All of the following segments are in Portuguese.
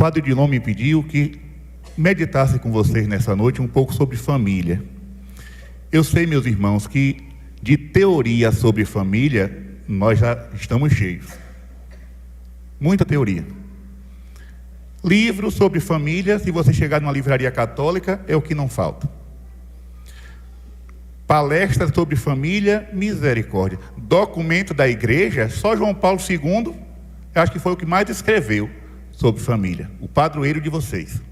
padre Odilon me pediu que meditasse com vocês nessa noite um pouco sobre família. Eu sei, meus irmãos, que de teoria sobre família nós já estamos cheios. Muita teoria. Livros sobre família, se você chegar numa livraria católica, é o que não falta. Palestras sobre família, misericórdia. Documento da igreja, só João Paulo II, acho que foi o que mais escreveu sobre família. O padroeiro de vocês.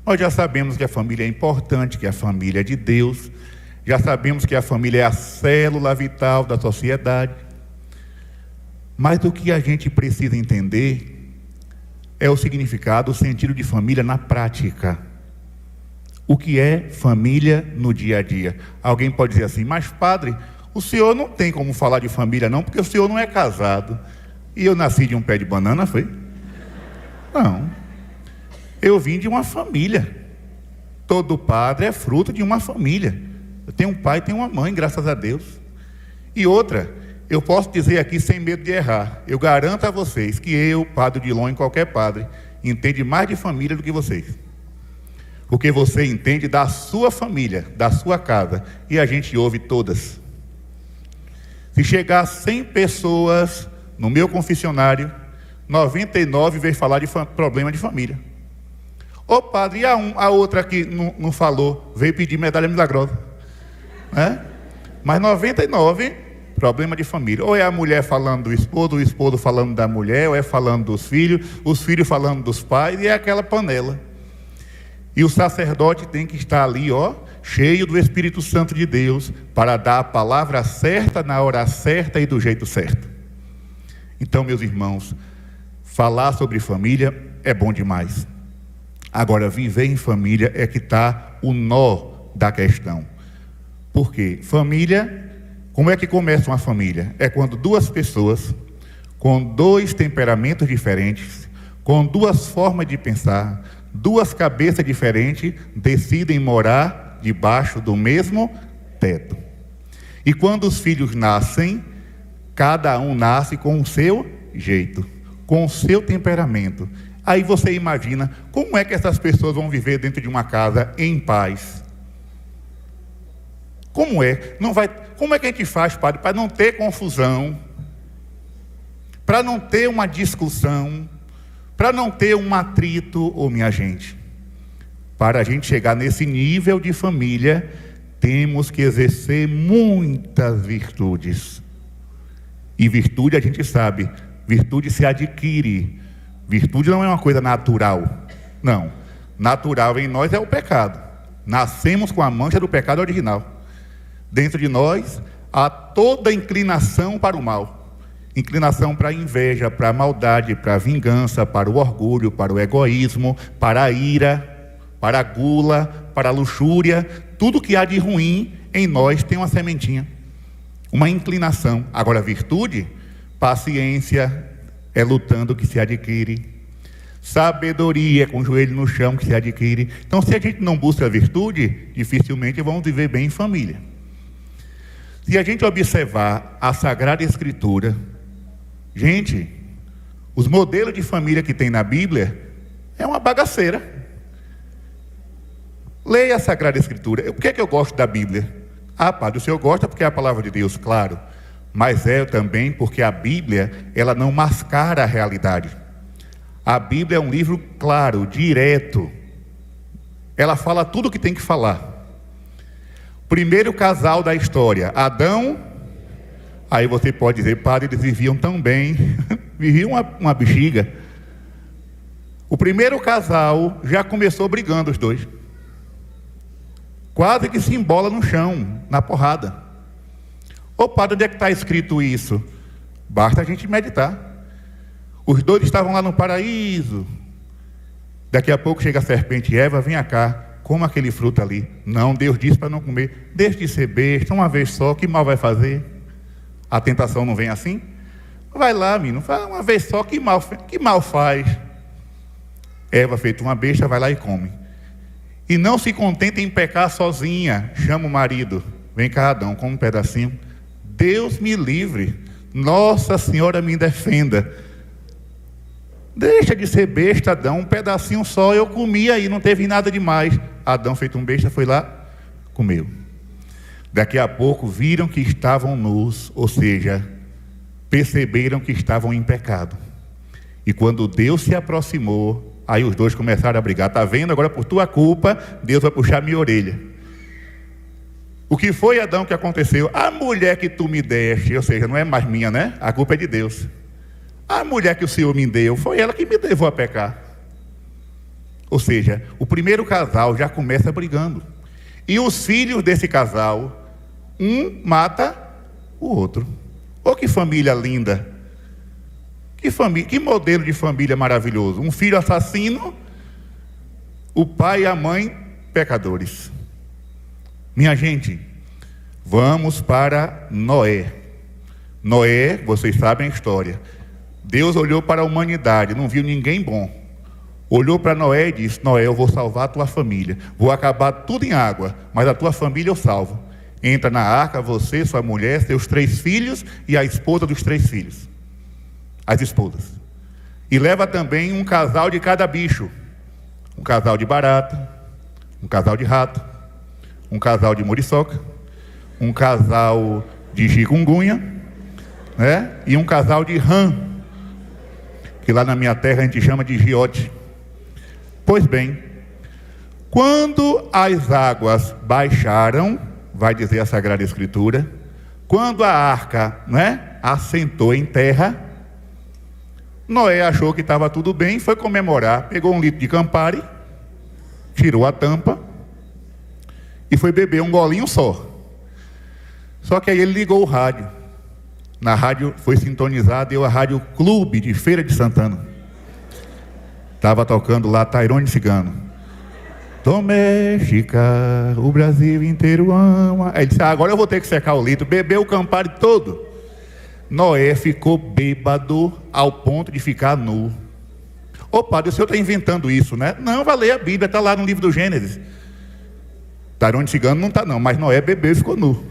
Nós já sabemos que a família é importante, que a família é de Deus. Já sabemos que a família é a célula vital da sociedade. Mas o que a gente precisa entender é o significado, o sentido de família na prática. O que é família no dia a dia? Alguém pode dizer assim, mas padre, o senhor não tem como falar de família não, porque o senhor não é casado. E eu nasci de um pé de banana, foi? Não. Eu vim de uma família. Todo padre é fruto de uma família. Eu tenho um pai e tenho uma mãe, graças a Deus. E outra, eu posso dizer aqui sem medo de errar, eu garanto a vocês que eu, padre Odilon e qualquer padre, entende mais de família do que vocês. Porque você entende da sua família, da sua casa, e a gente ouve todas. Se chegar 100 pessoas no meu confessionário, 99 veio falar de problema de família. Ô padre, e a outra que não falou, veio pedir medalha milagrosa. Mas 99, problema de família. Ou é a mulher falando do esposo, o esposo falando da mulher, ou é falando dos filhos, os filhos falando dos pais, e é aquela panela. E o sacerdote tem que estar ali, cheio do Espírito Santo de Deus, para dar a palavra certa, na hora certa e do jeito certo. Então, meus irmãos, falar sobre família é bom demais. Agora, viver em família é que está o nó da questão. Por quê? Família, como é que começa uma família? É quando duas pessoas, com dois temperamentos diferentes, com duas formas de pensar, duas cabeças diferentes, decidem morar debaixo do mesmo teto. E quando os filhos nascem, cada um nasce com o seu jeito, com o seu temperamento. Aí você imagina como é que essas pessoas vão viver dentro de uma casa em paz. Como é? Como é que a gente faz, padre, para não ter confusão, para não ter uma discussão, para não ter um atrito, minha gente? Para a gente chegar nesse nível de família, temos que exercer muitas virtudes. E virtude, a gente sabe, virtude se adquire. Virtude não é uma coisa natural. Não. Natural em nós é o pecado. Nascemos com a mancha do pecado original. Dentro de nós há toda inclinação para o mal. Inclinação para a inveja, para a maldade, para a vingança, para o orgulho, para o egoísmo, para a ira, para a gula, para a luxúria. Tudo que há de ruim em nós tem uma sementinha, uma inclinação. Agora, virtude, paciência, é lutando que se adquire. Sabedoria, com o joelho no chão, que se adquire. Então, se a gente não busca a virtude, dificilmente vamos viver bem em família. Se a gente observar a Sagrada Escritura, gente, os modelos de família que tem na Bíblia é uma bagaceira. Leia a Sagrada Escritura. Por que eu gosto da Bíblia? Padre, o senhor gosta porque é a palavra de Deus, claro. Mas é também porque a Bíblia, ela não mascara a realidade. A Bíblia é um livro claro, direto. Ela fala tudo o que tem que falar. Primeiro casal da história, Adão. Aí você pode dizer, padre, eles viviam tão bem. Viviam uma bexiga. O primeiro casal já começou brigando os dois. Quase que se embola no chão, na porrada. Padre, onde é que está escrito isso? Basta a gente meditar. Os dois estavam lá no paraíso. Daqui a pouco chega a serpente Eva, vem cá, coma aquele fruto ali. Não, Deus disse para não comer. Deixe de ser besta, uma vez só, que mal vai fazer? A tentação não vem assim? Vai lá, menino, uma vez só, que mal faz? Eva, feita uma besta, vai lá e come. E não se contenta em pecar sozinha, chama o marido. Vem cá, Adão, come um pedacinho. Deus me livre, Nossa Senhora me defenda. Deixa de ser besta, Adão, um pedacinho só eu comi aí, não teve nada demais. Adão, feito um besta, foi lá, comeu. Daqui a pouco viram que estavam nus, ou seja, perceberam que estavam em pecado. E quando Deus se aproximou, aí os dois começaram a brigar. Está vendo? Agora por tua culpa, Deus vai puxar minha orelha. O que foi, Adão, que aconteceu? A mulher que tu me deste, ou seja, não é mais minha, né? A culpa é de Deus. A mulher que o Senhor me deu, foi ela que me levou a pecar. Ou seja, o primeiro casal já começa brigando. E os filhos desse casal, um mata o outro. Oh, que família linda! Que modelo de família maravilhoso. Um filho assassino, o pai e a mãe pecadores. Minha gente, vamos para Noé. Noé, vocês sabem a história. Deus olhou para a humanidade, não viu ninguém bom. Olhou para Noé e disse: Noé, eu vou salvar a tua família. Vou acabar tudo em água, mas a tua família eu salvo. Entra na arca, você, sua mulher, seus 3 filhos e a esposa dos 3 filhos. As esposas. E leva também um casal de cada bicho. Um casal de barata, um casal de rato, um casal de muriçoca, um casal de chikungunya, né? E um casal de rã, que lá na minha terra a gente chama de giote. Pois bem, quando as águas baixaram, vai dizer a Sagrada Escritura, quando a arca, né, assentou em terra, Noé achou que estava tudo bem, foi comemorar, pegou um litro de Campari, tirou a tampa e foi beber um golinho só. Só que aí ele ligou o rádio. Na rádio foi sintonizado, deu a Rádio Clube de Feira de Santana. Estava tocando lá Tairone Cigano. Doméstica, o Brasil inteiro ama. Aí ele disse: agora eu vou ter que secar o litro. Bebeu o Campari todo. Noé ficou bêbado ao ponto de ficar nu. Ô padre, o senhor está inventando isso, né? Não, vai ler a Bíblia, está lá no livro do Gênesis. Tairone Cigano não está não, mas Noé bebeu e ficou nu.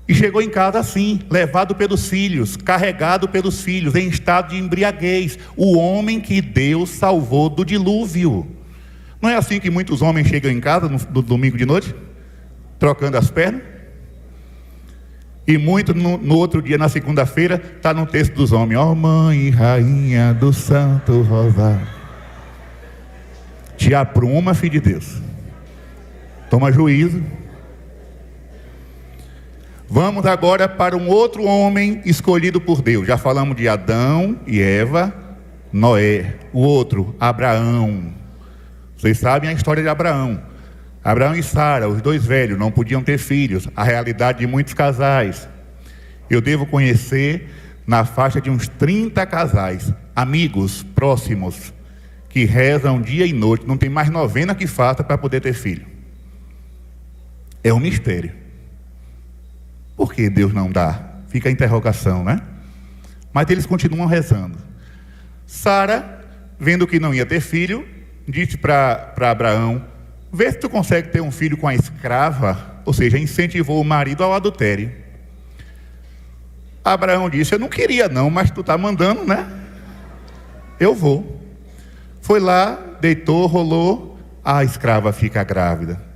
E chegou em casa assim, levado pelos filhos, carregado pelos filhos, em estado de embriaguez. O homem que Deus salvou do dilúvio. Não é assim que muitos homens chegam em casa no domingo de noite? Trocando as pernas? E muito no outro dia, na segunda-feira, está no texto dos homens: ó mãe e rainha do Santo Rosário, te apruma, filho de Deus. Toma juízo. Vamos agora para um outro homem escolhido por Deus. Já falamos de Adão e Eva, Noé. O outro, Abraão. Vocês sabem a história de Abraão. Abraão e Sara, os 2 velhos, não podiam ter filhos. A realidade de muitos casais. Eu devo conhecer na faixa de uns 30 casais, amigos próximos, que rezam dia e noite. Não tem mais novena que faça para poder ter filho. É um mistério. Por que Deus não dá? Fica a interrogação, né? Mas eles continuam rezando. Sara, vendo que não ia ter filho, disse para Abraão: vê se tu consegue ter um filho com a escrava. Ou seja, incentivou o marido ao adultério. Abraão disse: eu não queria não, mas tu está mandando, né? Eu vou. Foi lá, deitou, rolou, a escrava fica grávida.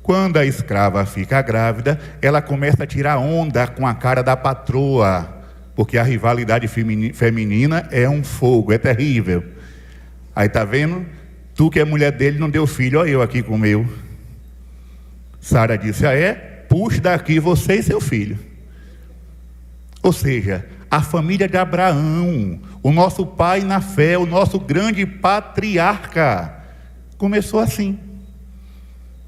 Quando a escrava fica grávida, ela começa a tirar onda com a cara da patroa, porque a rivalidade feminina é um fogo, é terrível. Aí tá vendo? Tu que é mulher dele não deu filho, olha eu aqui com o meu. Sara disse: puxe daqui você e seu filho. Ou seja, a família de Abraão, o nosso pai na fé, o nosso grande patriarca, começou assim.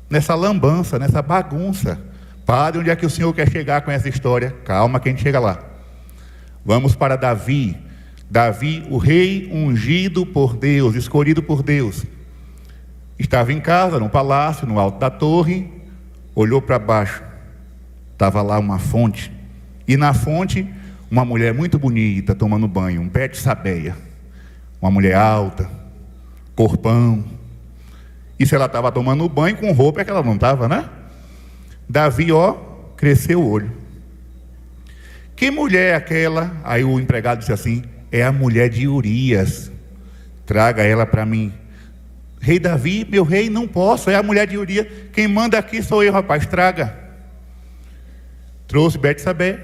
Nessa lambança, nessa bagunça. Padre, onde é que o senhor quer chegar com essa história? Calma que a gente chega lá. Vamos para Davi. Davi, o rei ungido por Deus, escolhido por Deus. Estava em casa, no palácio, no alto da torre. Olhou para baixo. Estava lá uma fonte. E na fonte, uma mulher muito bonita tomando banho, um Betsabeia. Uma mulher alta, corpão. E se ela estava tomando banho com roupa, é que ela não estava, né? Davi, cresceu o olho. Que mulher é aquela? Aí o empregado disse assim: é a mulher de Urias. Traga ela para mim. Rei Davi, meu rei, não posso, é a mulher de Urias. Quem manda aqui sou eu, rapaz, traga. Trouxe Betsabé.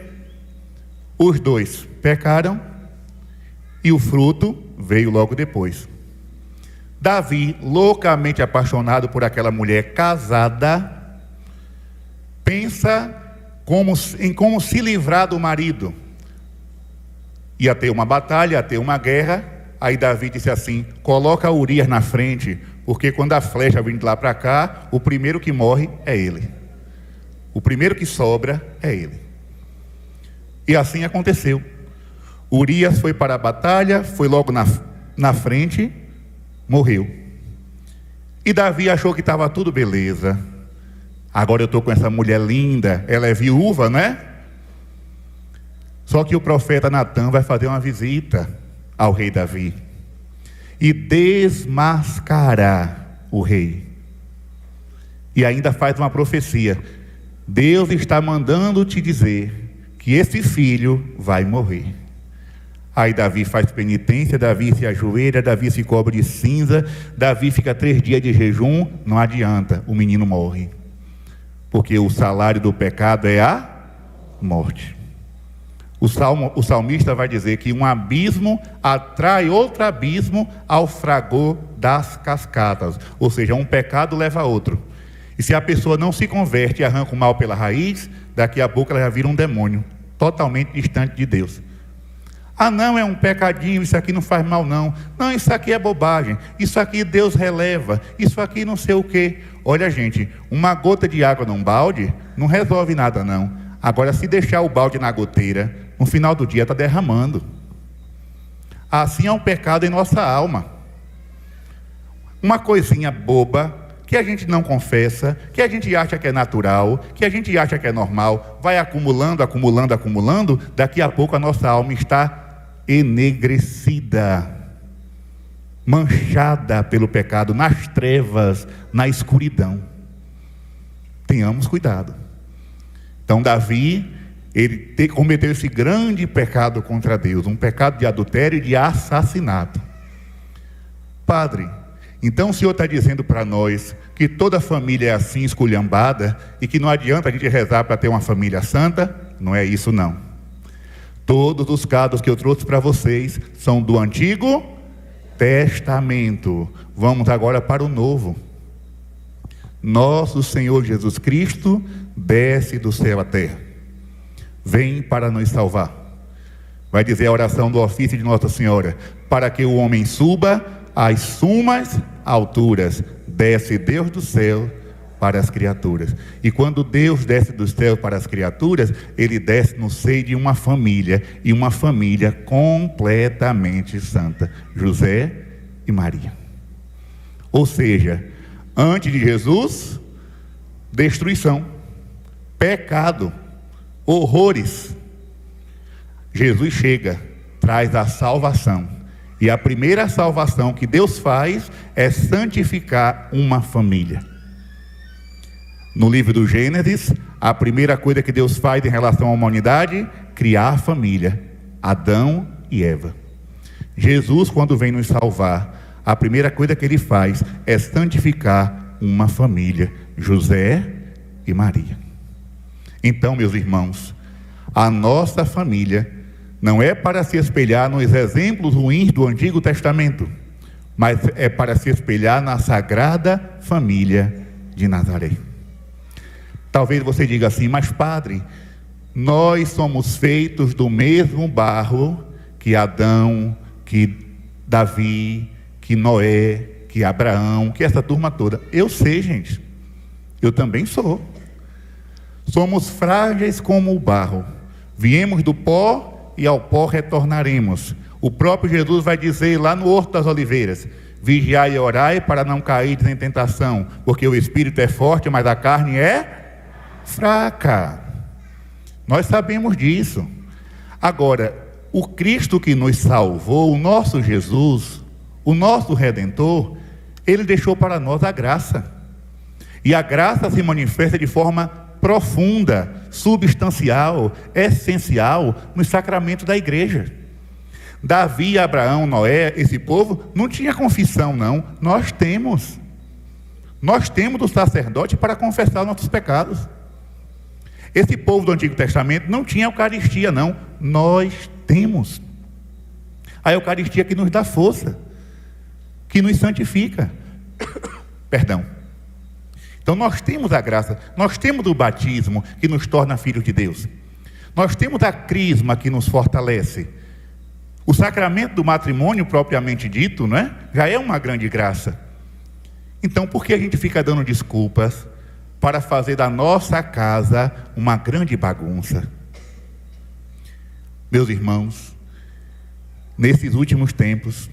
Os dois pecaram e o fruto veio logo depois. Davi, loucamente apaixonado por aquela mulher casada, pensa em como se livrar do marido. Ia ter uma batalha, ia ter uma guerra. Aí Davi disse assim: coloca Urias na frente, porque quando a flecha vem de lá para cá, o primeiro que morre é ele. O primeiro que sobra é ele. E assim aconteceu. Urias foi para a batalha, foi logo na frente, morreu. E Davi achou que estava tudo beleza. Agora eu estou com essa mulher linda, ela é viúva, né? Só que o profeta Natã vai fazer uma visita ao rei Davi e desmascarar o rei. E ainda faz uma profecia: Deus está mandando te dizer que esse filho vai morrer. Aí Davi faz penitência, Davi se ajoelha, Davi se cobre de cinza, Davi fica 3 dias de jejum, não adianta, o menino morre. Porque o salário do pecado é a morte. O salmista vai dizer que um abismo atrai outro abismo ao fragor das cascatas. Ou seja, um pecado leva a outro. E se a pessoa não se converte e arranca o mal pela raiz, daqui a pouco ela já vira um demônio, totalmente distante de Deus. Ah, não, é um pecadinho, isso aqui não faz mal não. Não, isso aqui é bobagem, isso aqui Deus releva, isso aqui não sei o quê. Olha, gente, uma gota de água num balde não resolve nada não. Agora, se deixar o balde na goteira, no final do dia está derramando. Assim é um pecado em nossa alma. Uma coisinha boba, que a gente não confessa, que a gente acha que é natural, que a gente acha que é normal, vai acumulando, acumulando, acumulando, daqui a pouco a nossa alma está enegrecida, manchada pelo pecado, nas trevas, na escuridão. Tenhamos cuidado. Então Davi, ele cometeu esse grande pecado contra Deus, um pecado de adultério e de assassinato. Padre, então o senhor está dizendo para nós que toda família é assim, esculhambada, e que não adianta a gente rezar para ter uma família santa? Não é isso não. Todos os casos que eu trouxe para vocês são do Antigo Testamento. Vamos agora para o Novo. Nosso Senhor Jesus Cristo desce do céu à terra, vem para nos salvar. Vai dizer a oração do ofício de Nossa Senhora: para que o homem suba às sumas alturas, desce Deus do céu para as criaturas. E quando Deus desce do céu para as criaturas, Ele desce no seio de uma família, e uma família completamente santa: José e Maria. Ou seja, antes de Jesus, destruição, pecado, horrores. Jesus chega, traz a salvação. E a primeira salvação que Deus faz é santificar uma família. No livro do Gênesis, a primeira coisa que Deus faz em relação à humanidade, criar a família, Adão e Eva. Jesus, quando vem nos salvar, a primeira coisa que Ele faz é santificar uma família, José e Maria. Então, meus irmãos, a nossa família não é para se espelhar nos exemplos ruins do Antigo Testamento, mas é para se espelhar na Sagrada Família de Nazaré. Talvez você diga assim: mas padre, nós somos feitos do mesmo barro que Adão, que Davi, que Noé, que Abraão, que essa turma toda. Eu sei, gente, eu também sou. Somos frágeis como o barro, viemos do pó e ao pó retornaremos. O próprio Jesus vai dizer lá no Horto das Oliveiras: vigiai e orai para não cair em tentação, porque o espírito é forte, mas a carne é fraca. Nós sabemos disso. Agora, o Cristo que nos salvou, o nosso Jesus, o nosso Redentor, Ele deixou para nós a graça. E a graça se manifesta de forma profunda, substancial, essencial nos sacramentos da igreja. Davi, Abraão, Noé, esse povo, não tinha confissão, não. Nós temos. Nós temos o sacerdote para confessar nossos pecados. Esse povo do Antigo Testamento não tinha Eucaristia, não. Nós temos. A Eucaristia que nos dá força, que nos santifica. Perdão. Então nós temos a graça, nós temos o batismo que nos torna filhos de Deus. Nós temos a crisma que nos fortalece. O sacramento do matrimônio, propriamente dito, não é? Já é uma grande graça. Então, por que a gente fica dando desculpas para fazer da nossa casa uma grande bagunça? Meus irmãos, nesses últimos tempos,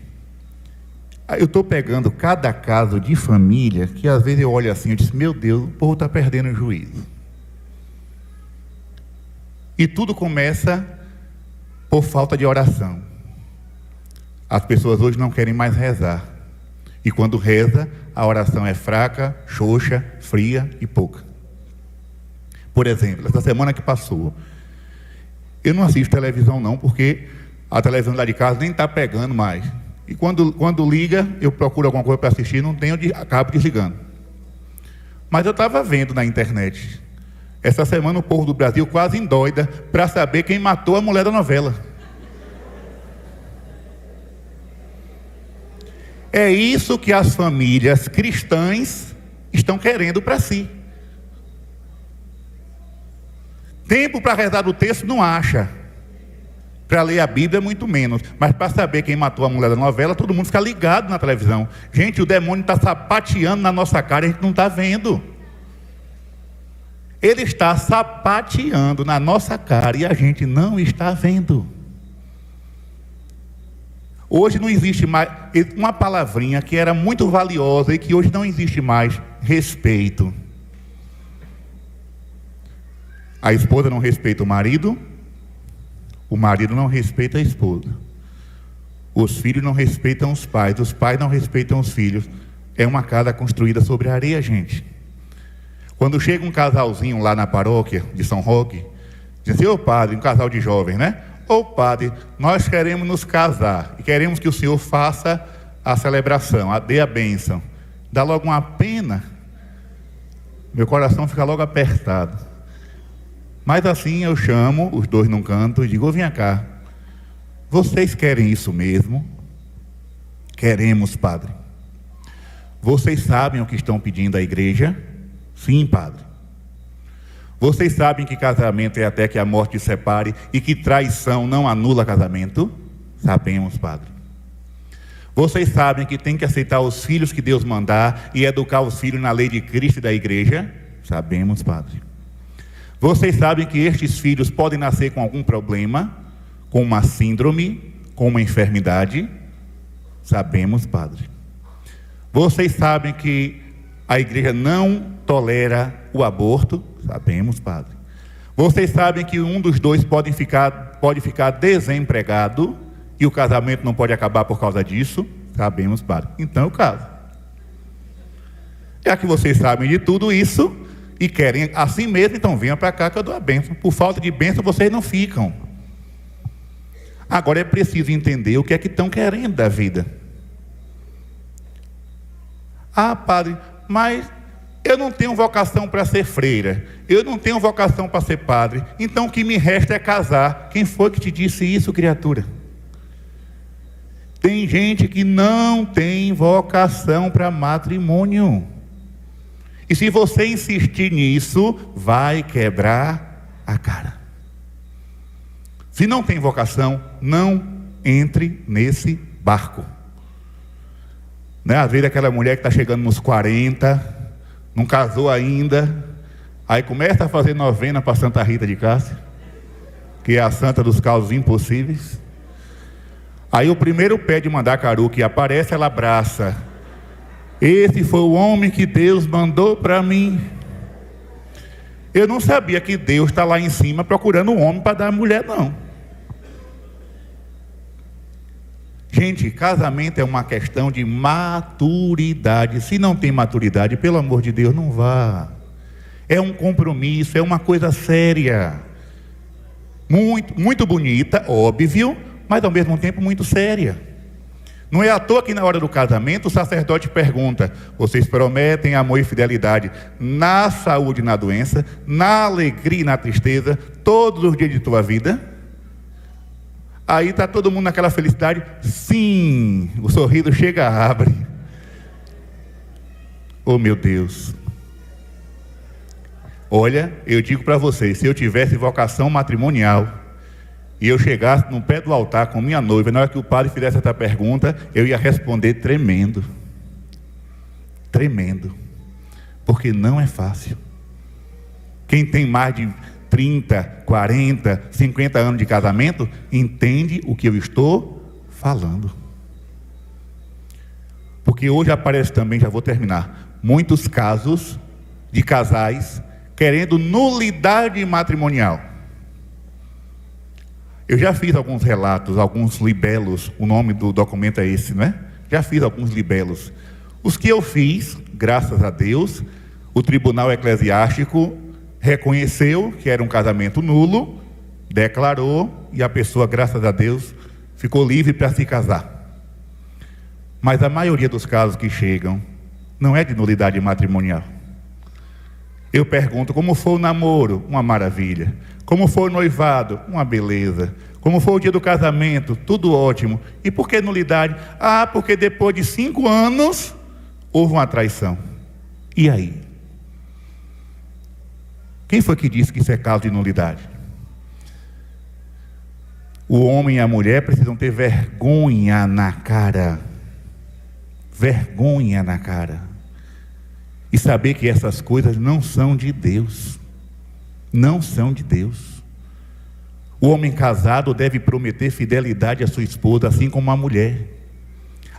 eu estou pegando cada caso de família que às vezes eu olho assim e disse, meu Deus, o povo está perdendo o juízo. E tudo começa por falta de oração. As pessoas hoje não querem mais rezar. E quando reza, a oração é fraca, xoxa, fria e pouca. Por exemplo, essa semana que passou, eu não assisto televisão não, porque a televisão lá de casa nem está pegando mais. E quando liga, eu procuro alguma coisa para assistir, não tenho, acabo desligando. Mas eu estava vendo na internet. Essa semana o povo do Brasil quase endoida para saber quem matou a mulher da novela. É isso que as famílias cristãs estão querendo para si. Tempo para rezar o texto não acha. Para ler a Bíblia, muito menos. Mas para saber quem matou a mulher da novela, todo mundo fica ligado na televisão. Gente, o demônio está sapateando na nossa cara, a gente não está vendo. Ele está sapateando na nossa cara e a gente não está vendo. Hoje não existe mais uma palavrinha que era muito valiosa e que hoje não existe mais: respeito. A esposa não respeita o marido não respeita a esposa, os filhos não respeitam os pais não respeitam os filhos. É uma casa construída sobre areia, gente. Quando chega um casalzinho lá na paróquia de São Roque, diz assim, ô padre, um casal de jovens, né? Ô padre, nós queremos nos casar e queremos que o senhor faça a celebração, dê a bênção. Dá logo uma pena, meu coração fica logo apertado. Mas assim eu chamo os dois num canto e digo, vem cá, vocês querem isso mesmo? Queremos, padre. Vocês sabem o que estão pedindo à igreja? Sim, padre. Vocês sabem que casamento é até que a morte separe e que traição não anula casamento? Sabemos, padre. Vocês sabem que tem que aceitar os filhos que Deus mandar e educar os filhos na lei de Cristo e da igreja? Sabemos, padre. Vocês sabem que estes filhos podem nascer com algum problema, com uma síndrome, com uma enfermidade? Sabemos, padre. Vocês sabem que a igreja não tolera o aborto? Sabemos, padre. Vocês sabem que um dos dois pode ficar desempregado e o casamento não pode acabar por causa disso? Sabemos, padre. Então eu caso. Já que vocês sabem de tudo isso e querem assim mesmo, então venham para cá que eu dou a bênção. Por falta de bênção vocês não ficam. Agora é preciso entender o que é que estão querendo da vida. Ah, padre, mas eu não tenho vocação para ser freira, eu não tenho vocação para ser padre, então o que me resta é casar. Quem foi que te disse isso, criatura? Tem gente que não tem vocação para matrimônio. E se você insistir nisso, vai quebrar a cara. Se não tem vocação, não entre nesse barco. Né? Às vezes aquela mulher que está chegando nos 40, não casou ainda, aí começa a fazer novena para Santa Rita de Cássia, que é a santa dos causos impossíveis. Aí o primeiro pé de Mandacaru que aparece, ela abraça. Esse foi o homem que Deus mandou para mim. Eu não sabia que Deus está lá em cima procurando um homem para dar a mulher, não. Gente, casamento é uma questão de maturidade. Se não tem maturidade, pelo amor de Deus, não vá. É um compromisso, é uma coisa séria. Muito, muito bonita, óbvio, mas ao mesmo tempo muito séria. Não é à toa que na hora do casamento o sacerdote pergunta: vocês prometem amor e fidelidade na saúde e na doença, na alegria e na tristeza, todos os dias de tua vida? Aí está todo mundo naquela felicidade. Sim, o sorriso chega, abre. Oh meu Deus. Olha, eu digo para vocês, se eu tivesse vocação matrimonial e eu chegasse no pé do altar com minha noiva, na hora que o padre fizesse essa pergunta, eu ia responder tremendo. Tremendo. Porque não é fácil. Quem tem mais de 30, 40, 50 anos de casamento, entende o que eu estou falando. Porque hoje aparece também, já vou terminar, muitos casos de casais querendo nulidade matrimonial. Eu já fiz alguns relatos, alguns libelos, o nome do documento é esse, não é? Já fiz alguns libelos. Os que eu fiz, graças a Deus, o Tribunal Eclesiástico reconheceu que era um casamento nulo, declarou, e a pessoa, graças a Deus, ficou livre para se casar. Mas a maioria dos casos que chegam não é de nulidade matrimonial. Eu pergunto: como foi o namoro? Uma maravilha. Como foi o noivado? Uma beleza. Como foi o dia do casamento? Tudo ótimo. E por que nulidade? Ah, porque depois de 5 anos houve uma traição. E aí? Quem foi que disse que isso é caso de nulidade? O homem e a mulher precisam ter vergonha na cara. Vergonha na cara. E saber que essas coisas não são de Deus. Não são de Deus. O homem casado deve prometer fidelidade à sua esposa, assim como a mulher.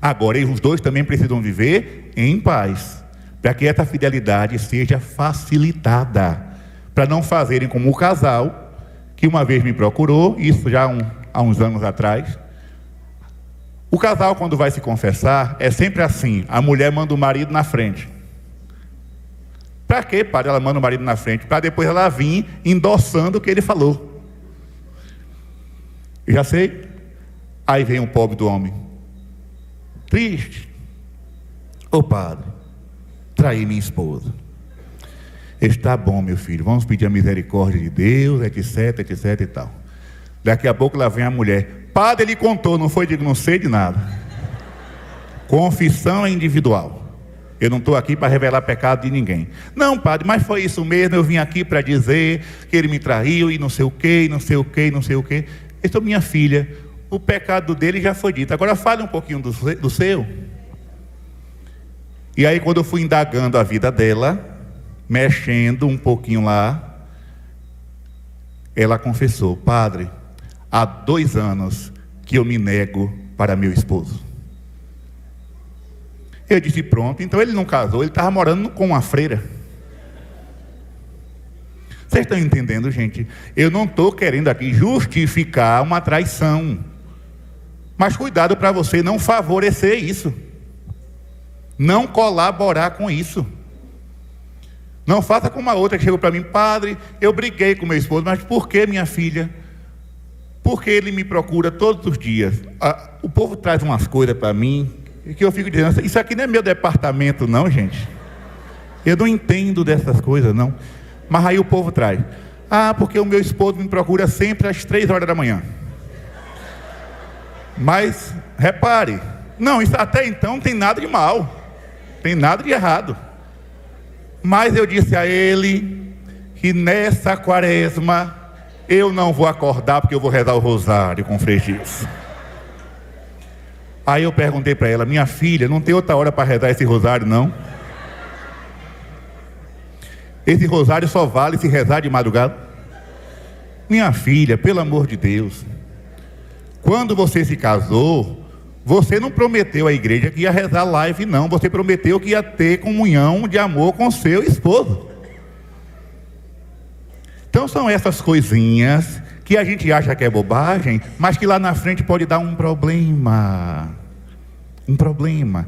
Agora, os dois também precisam viver em paz, para que essa fidelidade seja facilitada, para não fazerem como o casal, que uma vez me procurou, isso já há uns anos atrás. O casal, quando vai se confessar, é sempre assim: a mulher manda o marido na frente. Para quê, padre? Ela manda o marido na frente, para depois ela vir endossando o que ele falou. Eu já sei. Aí vem o pobre do homem, triste: ô padre, traí minha esposa. Está bom, meu filho, vamos pedir a misericórdia de Deus, etc, etc e tal. Daqui a pouco lá vem a mulher: padre, ele contou, não foi? Digo: não sei de nada. Confissão é individual. Eu não estou aqui para revelar pecado de ninguém. Não, padre, mas foi isso mesmo, eu vim aqui para dizer que ele me traiu e não sei o que, não sei o que, não sei o que. Então, minha filha, o pecado dele já foi dito. Agora fale um pouquinho do seu. E aí, quando eu fui indagando a vida dela, mexendo um pouquinho lá, ela confessou: padre, há 2 anos que eu me nego para meu esposo. Eu disse: pronto, então ele não casou, ele estava morando com uma freira. Vocês estão entendendo, gente? Eu não estou querendo aqui justificar uma traição, mas cuidado para você não favorecer isso, não colaborar com isso. Não faça como a outra que chegou para mim: padre, eu briguei com meu esposo. Mas por que, minha filha? Porque ele me procura todos os dias. O povo traz umas coisas para mim que eu fico dizendo: isso aqui não é meu departamento não, gente. Eu não entendo dessas coisas não. Mas aí o povo traz: ah, porque o meu esposo me procura sempre às 3 horas da manhã. Mas repare, não, isso até então não tem nada de mal, tem nada de errado. Mas eu disse a ele que nessa quaresma eu não vou acordar, porque eu vou rezar o rosário com o Frei Gilson. Aí eu perguntei para ela: minha filha, não tem outra hora para rezar esse rosário não? Esse rosário só vale se rezar de madrugada. Minha filha, pelo amor de Deus, quando você se casou, você não prometeu à igreja que ia rezar live não. Você prometeu que ia ter comunhão de amor com seu esposo. Então são essas coisinhas que a gente acha que é bobagem, mas que lá na frente pode dar um problema. Um problema.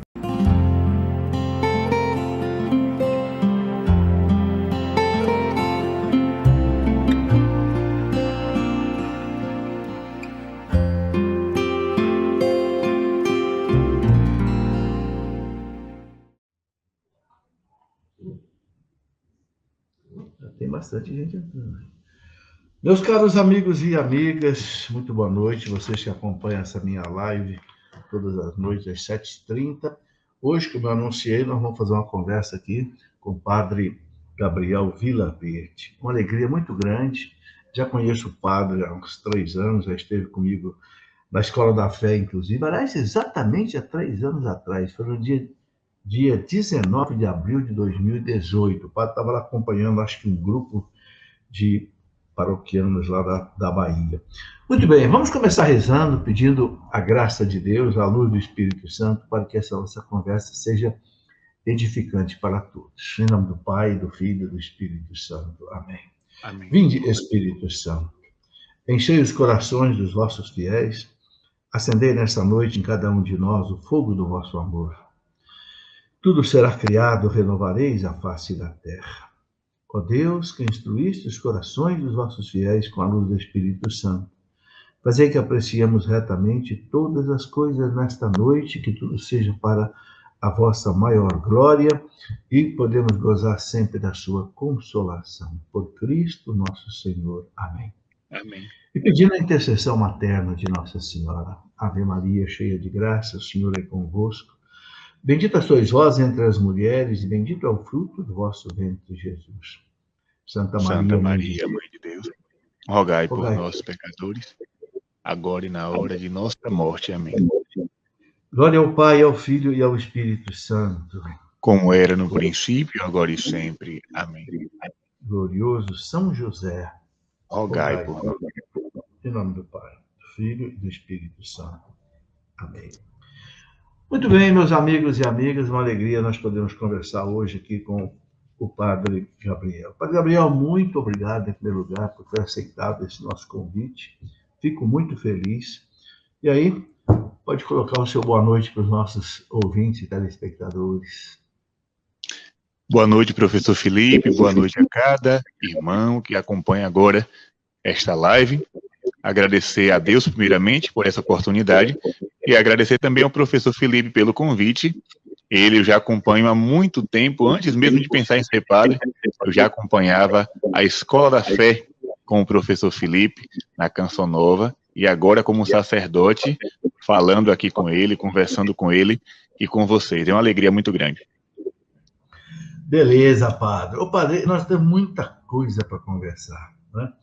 bastante gente entrando. Meus caros amigos e amigas, muito boa noite. Vocês que acompanham essa minha live todas as noites às 7h30. Hoje, como eu anunciei, nós vamos fazer uma conversa aqui com o padre Gabriel Vilaverde. Uma alegria muito grande. Já conheço o padre há uns 3 anos, já esteve comigo na Escola da Fé, inclusive. Aliás, exatamente há 3 anos atrás, foi no dia 19 de abril de 2018. O padre estava lá acompanhando, acho que um grupo de paroquianos lá da Bahia. Muito bem, vamos começar rezando, pedindo a graça de Deus, a luz do Espírito Santo, para que essa nossa conversa seja edificante para todos. Em nome do Pai, do Filho e do Espírito Santo. Amém. Amém. Vinde, Espírito Santo, enchei os corações dos vossos fiéis, acendei nesta noite em cada um de nós o fogo do vosso amor. Tudo será criado, renovareis a face da terra. Ó Deus, que instruíste os corações dos vossos fiéis com a luz do Espírito Santo, fazei que apreciemos retamente todas as coisas nesta noite, que tudo seja para a vossa maior glória e podemos gozar sempre da sua consolação. Por Cristo nosso Senhor. Amém. Amém. E pedindo a intercessão materna de Nossa Senhora. Ave Maria, cheia de graça, o Senhor é convosco. Bendita sois vós entre as mulheres, e bendito é o fruto do vosso ventre, Jesus. Santa Maria, Mãe de Deus, rogai por nós, pecadores, agora e na hora de nossa morte. Amém. Glória ao Pai, ao Filho e ao Espírito Santo. Como era no princípio, agora e sempre. Amém. Glorioso São José, rogai por nós. Em nome do Pai, do Filho e do Espírito Santo. Amém. Muito bem, meus amigos e amigas, uma alegria nós podemos conversar hoje aqui com o Padre Gabriel. Padre Gabriel, muito obrigado, em primeiro lugar, por ter aceitado esse nosso convite. Fico muito feliz. E aí, pode colocar o seu boa noite para os nossos ouvintes e telespectadores. Boa noite, professor Felipe. Boa noite a cada irmão que acompanha agora esta live. Agradecer a Deus, primeiramente, por essa oportunidade, e agradecer também ao professor Felipe pelo convite. Ele eu já acompanho há muito tempo, antes mesmo de pensar em ser padre, eu já acompanhava a Escola da Fé com o professor Felipe, na Canção Nova, e agora como sacerdote, falando aqui com ele, conversando com ele e com vocês. É uma alegria muito grande. Beleza, padre. Ô, padre, nós temos muita coisa para conversar, né?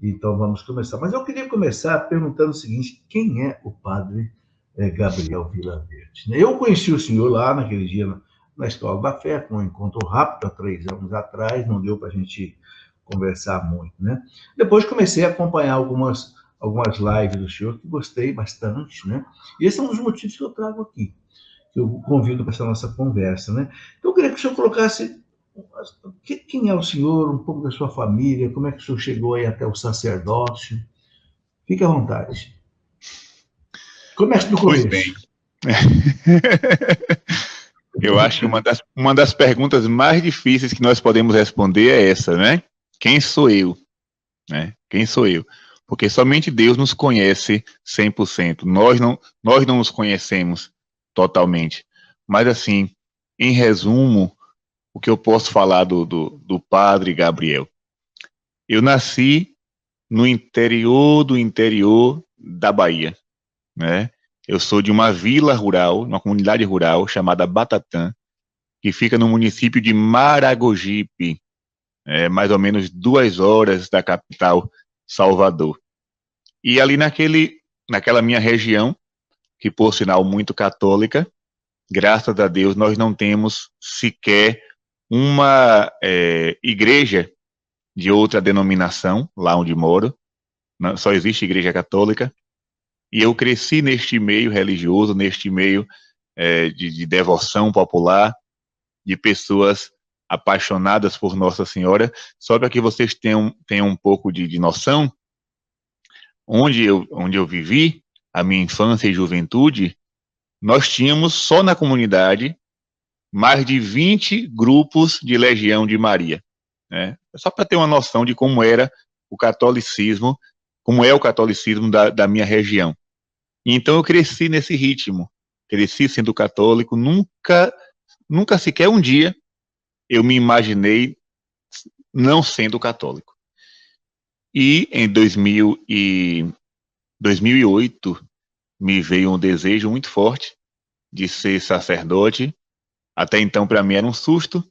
Então, vamos começar. Mas eu queria começar perguntando o seguinte: quem é o padre Gabriel Vilaverde? Eu conheci o senhor lá naquele dia na Escola da Fé, com um encontro rápido, há 3 anos atrás, não deu para a gente conversar muito, né? Depois comecei a acompanhar algumas lives do senhor, que gostei bastante, né? E esse é um dos motivos que eu trago aqui, que eu convido para essa nossa conversa, né? Então, eu queria que o senhor colocasse quem é o senhor, um pouco da sua família, como é que o senhor chegou aí até o sacerdócio. Fique à vontade. Comece do começo. Pois bem. Eu acho que uma das perguntas mais difíceis que nós podemos responder é essa, né? Quem sou eu? Né? Quem sou eu? Porque somente Deus nos conhece 100%. Nós não nos conhecemos totalmente. Mas, assim, em resumo, o que eu posso falar do padre Gabriel? Eu nasci no interior da Bahia, né? Eu sou de uma vila rural, uma comunidade rural chamada Batatã, que fica no município de Maragogipe, mais ou menos 2 horas da capital, Salvador. E ali naquela minha região, que por sinal muito católica, graças a Deus nós não temos sequer uma igreja de outra denominação, lá onde moro, só existe igreja católica, e eu cresci neste meio religioso, neste meio de devoção popular, de pessoas apaixonadas por Nossa Senhora. Só para que vocês tenham um pouco de noção, onde eu vivi, a minha infância e juventude, nós tínhamos só na comunidade mais de 20 grupos de Legião de Maria, né? Só para ter uma noção de como era o catolicismo, como é o catolicismo da minha região. E então eu cresci nesse ritmo, cresci sendo católico, nunca sequer um dia eu me imaginei não sendo católico. E em 2008 me veio um desejo muito forte de ser sacerdote. Até então, para mim, era um susto,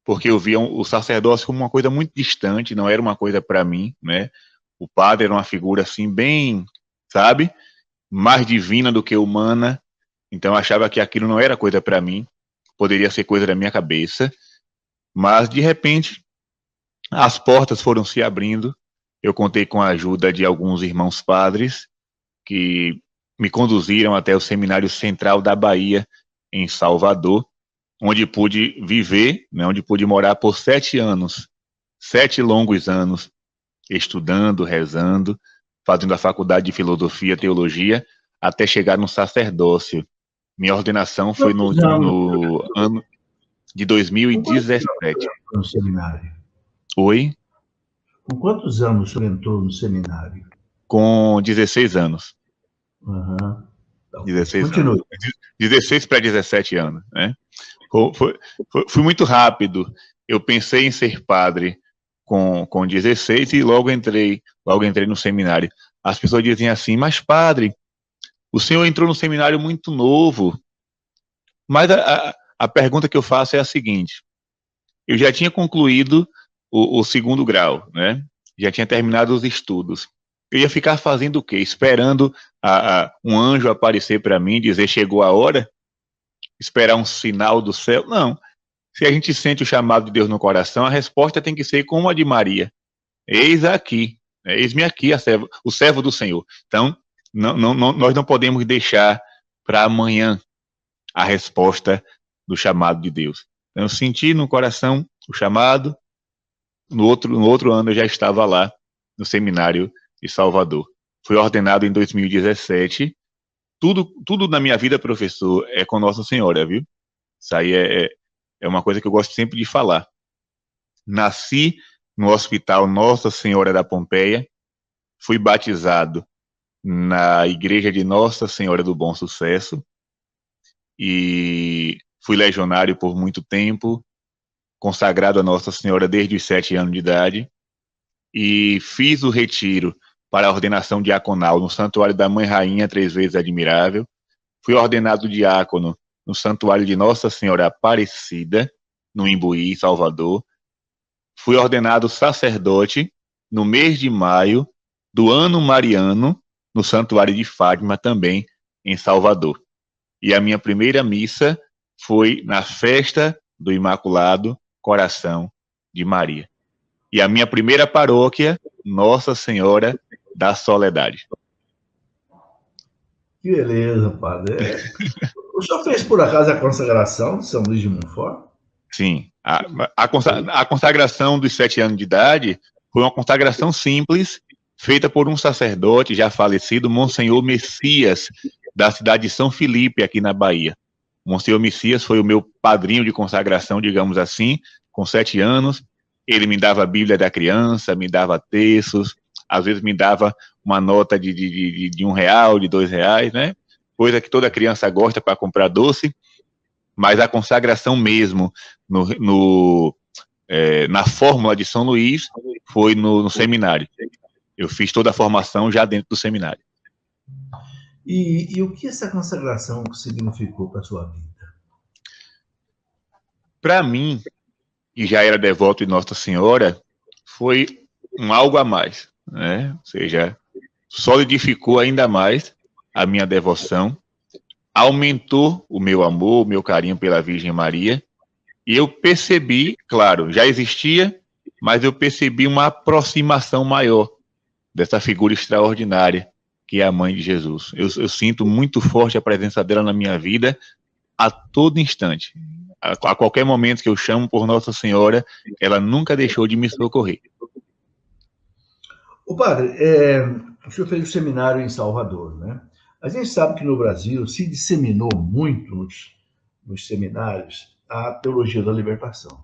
porque eu via o sacerdócio como uma coisa muito distante, não era uma coisa para mim, né? O padre era uma figura assim bem, sabe, mais divina do que humana. Então eu achava que aquilo não era coisa para mim, poderia ser coisa da minha cabeça. Mas de repente as portas foram se abrindo. Eu contei com a ajuda de alguns irmãos padres que me conduziram até o Seminário Central da Bahia, em Salvador, onde pude viver, né, onde pude morar por 7 anos, 7 longos anos, estudando, rezando, fazendo a faculdade de Filosofia, Teologia, até chegar no sacerdócio. Minha ordenação foi no ano de 2017. No seminário? Oi? Com quantos anos o senhor entrou no seminário? Com 16 anos. Uhum. 16 Continue. anos. 16 para 17 anos, né? Foi muito rápido. Eu pensei em ser padre com 16 e logo entrei no seminário. As pessoas dizem assim, mas padre, o senhor entrou no seminário muito novo. Mas a pergunta que eu faço é a seguinte: eu já tinha concluído o segundo grau, né? Já tinha terminado os estudos. Eu ia ficar fazendo o quê? Esperando um anjo aparecer para mim, dizer chegou a hora? Esperar um sinal do céu? Não. Se a gente sente o chamado de Deus no coração, a resposta tem que ser como a de Maria. Eis aqui, né? Eis-me aqui, o servo do Senhor. Então, nós não podemos deixar para amanhã a resposta do chamado de Deus. Então, eu senti no coração o chamado, no outro ano eu já estava lá, no seminário de Salvador. Fui ordenado em 2017. Tudo na minha vida, professor, é com Nossa Senhora, viu? Isso aí é uma coisa que eu gosto sempre de falar. Nasci no Hospital Nossa Senhora da Pompeia, fui batizado na Igreja de Nossa Senhora do Bom Sucesso e fui legionário por muito tempo, consagrado a Nossa Senhora desde os 7 anos de idade e fiz o retiro para a ordenação diaconal no Santuário da Mãe Rainha, 3 vezes admirável. Fui ordenado diácono no Santuário de Nossa Senhora Aparecida, no Imbuí, Salvador. Fui ordenado sacerdote no mês de maio do ano mariano, no Santuário de Fátima, também em Salvador. E a minha primeira missa foi na festa do Imaculado Coração de Maria. E a minha primeira paróquia, Nossa Senhora da Soledade. Que beleza, padre. O senhor fez, por acaso, a consagração de São Luís de Montfort? Sim. A consagração dos 7 anos de idade foi uma consagração simples, feita por um sacerdote já falecido, Monsenhor Messias, da cidade de São Felipe, aqui na Bahia. Monsenhor Messias foi o meu padrinho de consagração, digamos assim, com 7 anos. Ele me dava a Bíblia da criança, me dava terços, às vezes me dava uma nota de R$1, de R$2, né? Coisa que toda criança gosta para comprar doce. Mas a consagração mesmo na fórmula de São Luís foi no seminário. Eu fiz toda a formação já dentro do seminário. E o que essa consagração significou para a sua vida? Para mim, que já era devoto de Nossa Senhora, foi algo a mais, né? Ou seja, solidificou ainda mais a minha devoção, aumentou o meu amor, o meu carinho pela Virgem Maria, e eu percebi, claro, já existia, mas eu percebi uma aproximação maior dessa figura extraordinária que é a Mãe de Jesus. Eu sinto muito forte a presença dela na minha vida a todo instante. A qualquer momento que eu chamo por Nossa Senhora, ela nunca deixou de me socorrer. O padre, o senhor fez o seminário em Salvador, né? A gente sabe que no Brasil se disseminou muito nos seminários a teologia da libertação.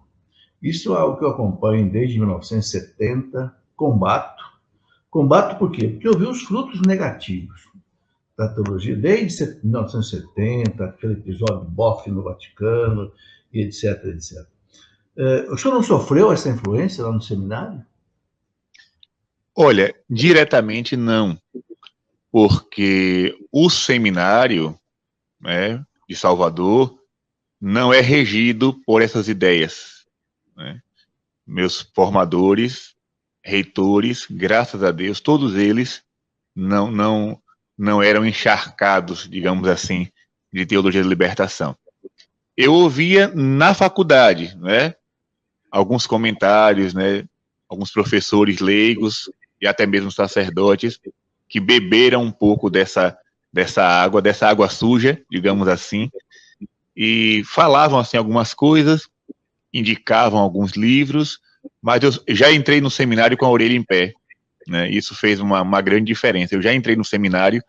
Isso é algo que eu acompanho desde 1970, combato. Combato por quê? Porque eu vi os frutos negativos da teologia desde 1970, aquele episódio Boff no Vaticano, e etc, etc. O senhor não sofreu essa influência lá no seminário? Olha, diretamente não, porque o seminário, né, de Salvador não é regido por essas ideias, né? Meus formadores, reitores, graças a Deus, todos eles não eram encharcados, digamos assim, de teologia da libertação. Eu ouvia na faculdade, né, alguns comentários, né, alguns professores leigos e até mesmo sacerdotes que beberam um pouco dessa água suja, digamos assim, e falavam assim algumas coisas, indicavam alguns livros, mas eu já entrei no seminário com a orelha em pé, né? Isso fez uma grande diferença. Eu já entrei no seminário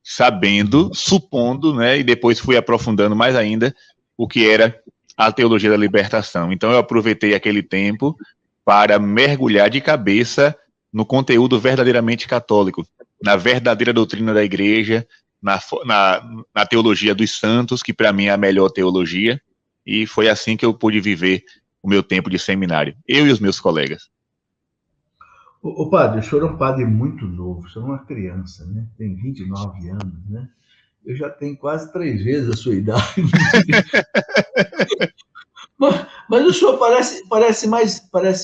sabendo, supondo, né, e depois fui aprofundando mais ainda o que era a teologia da libertação. Então eu aproveitei aquele tempo para mergulhar de cabeça no conteúdo verdadeiramente católico, na verdadeira doutrina da igreja, na teologia dos santos, que para mim é a melhor teologia, e foi assim que eu pude viver o meu tempo de seminário, eu e os meus colegas. O padre, o senhor é um padre muito novo, o senhor é uma criança, né? Tem 29 anos, né? Eu já tenho quase 3 vezes a sua idade. Mas o senhor parece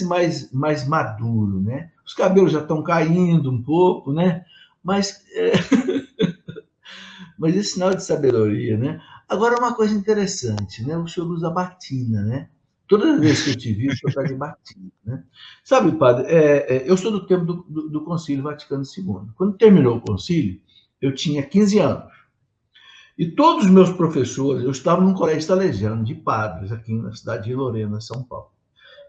mais maduro, né? Os cabelos já estão caindo um pouco, né? Mas, mas esse sinal de sabedoria, né? Agora, uma coisa interessante, né? O senhor usa batina, né? Todas as vezes que eu te vi, o senhor está de batina, né? Sabe, padre, eu sou do tempo do Concílio Vaticano II. Quando terminou o concílio, eu tinha 15 anos. E todos os meus professores, eu estava num colégio salesiano de padres, aqui na cidade de Lorena, São Paulo.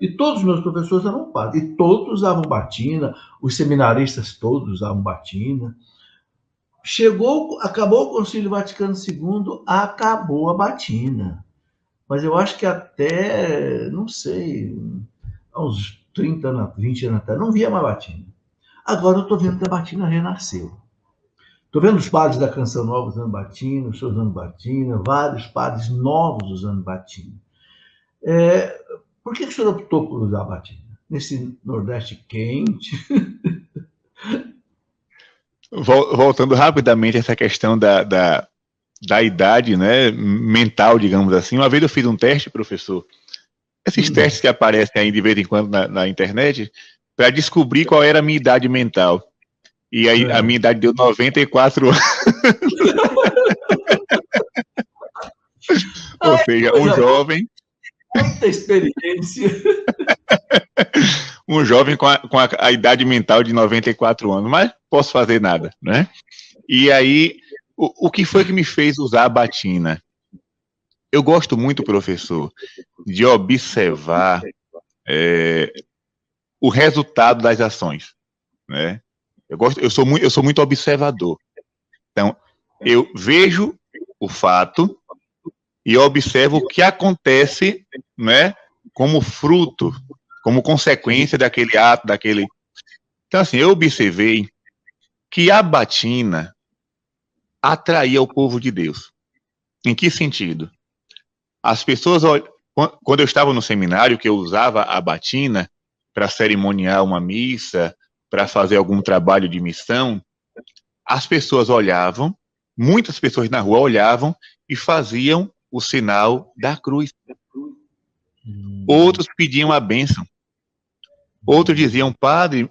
E todos os meus professores eram padres, e todos usavam batina, os seminaristas todos usavam batina. Acabou o Concílio Vaticano II, acabou a batina. Mas eu acho que até, não sei, há uns 30 anos, 20 anos atrás, não via mais batina. Agora eu estou vendo que a batina renasceu. Estou vendo os padres da Canção Nova usando batina, os senhores usando batina, vários padres novos usando batina. Por que o senhor optou por usar batina? Nesse Nordeste quente? Voltando rapidamente a essa questão da idade, né, mental, digamos assim. Uma vez eu fiz um teste, professor, esses testes que aparecem aí de vez em quando na internet, para descobrir qual era a minha idade mental. E aí a minha idade deu 94 anos. Ou seja, um jovem... Muita experiência. Um jovem com a idade mental de 94 anos, mas posso fazer nada, né? E aí, o que foi que me fez usar a batina? Eu gosto muito, professor, de observar o resultado das ações, né? Eu sou muito observador. Então, eu vejo o fato e observo o que acontece, né, como fruto, como consequência daquele ato, daquele... Então, assim, eu observei que a batina atraía o povo de Deus. Em que sentido? As pessoas, quando eu estava no seminário, que eu usava a batina para cerimoniar uma missa, para fazer algum trabalho de missão, as pessoas olhavam, muitas pessoas na rua olhavam e faziam o sinal da cruz. Outros pediam a bênção. Outros diziam, padre,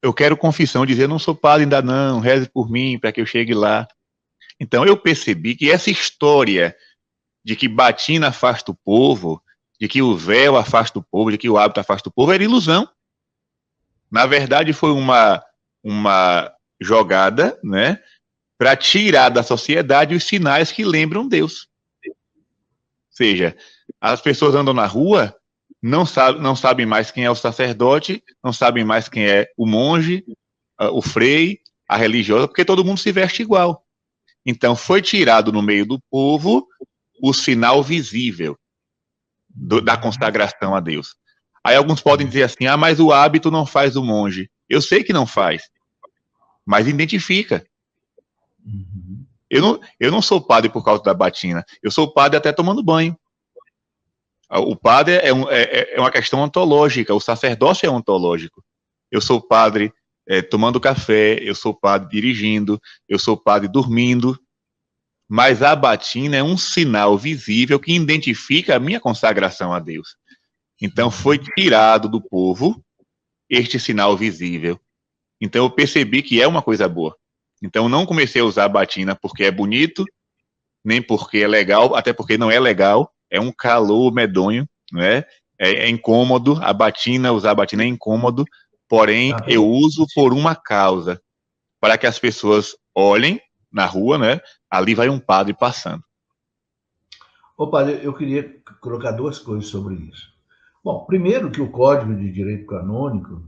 eu quero confissão. Eu dizia, eu não sou padre ainda não, reze por mim para que eu chegue lá. Então eu percebi que essa história de que batina afasta o povo, de que o véu afasta o povo, de que o hábito afasta o povo, era ilusão. Na verdade, foi uma jogada, né, para tirar da sociedade os sinais que lembram Deus. Ou seja, as pessoas andam na rua, não sabem mais quem é o sacerdote, não sabem mais quem é o monge, o frei, a religiosa, porque todo mundo se veste igual. Então, foi tirado no meio do povo o sinal visível da consagração a Deus. Aí alguns podem dizer assim, mas o hábito não faz o monge. Eu sei que não faz, mas identifica. Eu não sou padre por causa da batina, eu sou padre até tomando banho. O padre é uma questão ontológica, o sacerdócio é ontológico. Eu sou padre tomando café, eu sou padre dirigindo, eu sou padre dormindo, mas a batina é um sinal visível que identifica a minha consagração a Deus. Então foi tirado do povo este sinal visível. Então eu percebi que é uma coisa boa. Então eu não comecei a usar a batina porque é bonito, nem porque é legal, até porque não é legal, é um calor medonho, né? É incômodo, usar a batina é incômodo, porém eu uso por uma causa, para que as pessoas olhem na rua, né? Ali vai um padre passando. Ô, padre, eu queria colocar duas coisas sobre isso. Bom, primeiro que o Código de Direito Canônico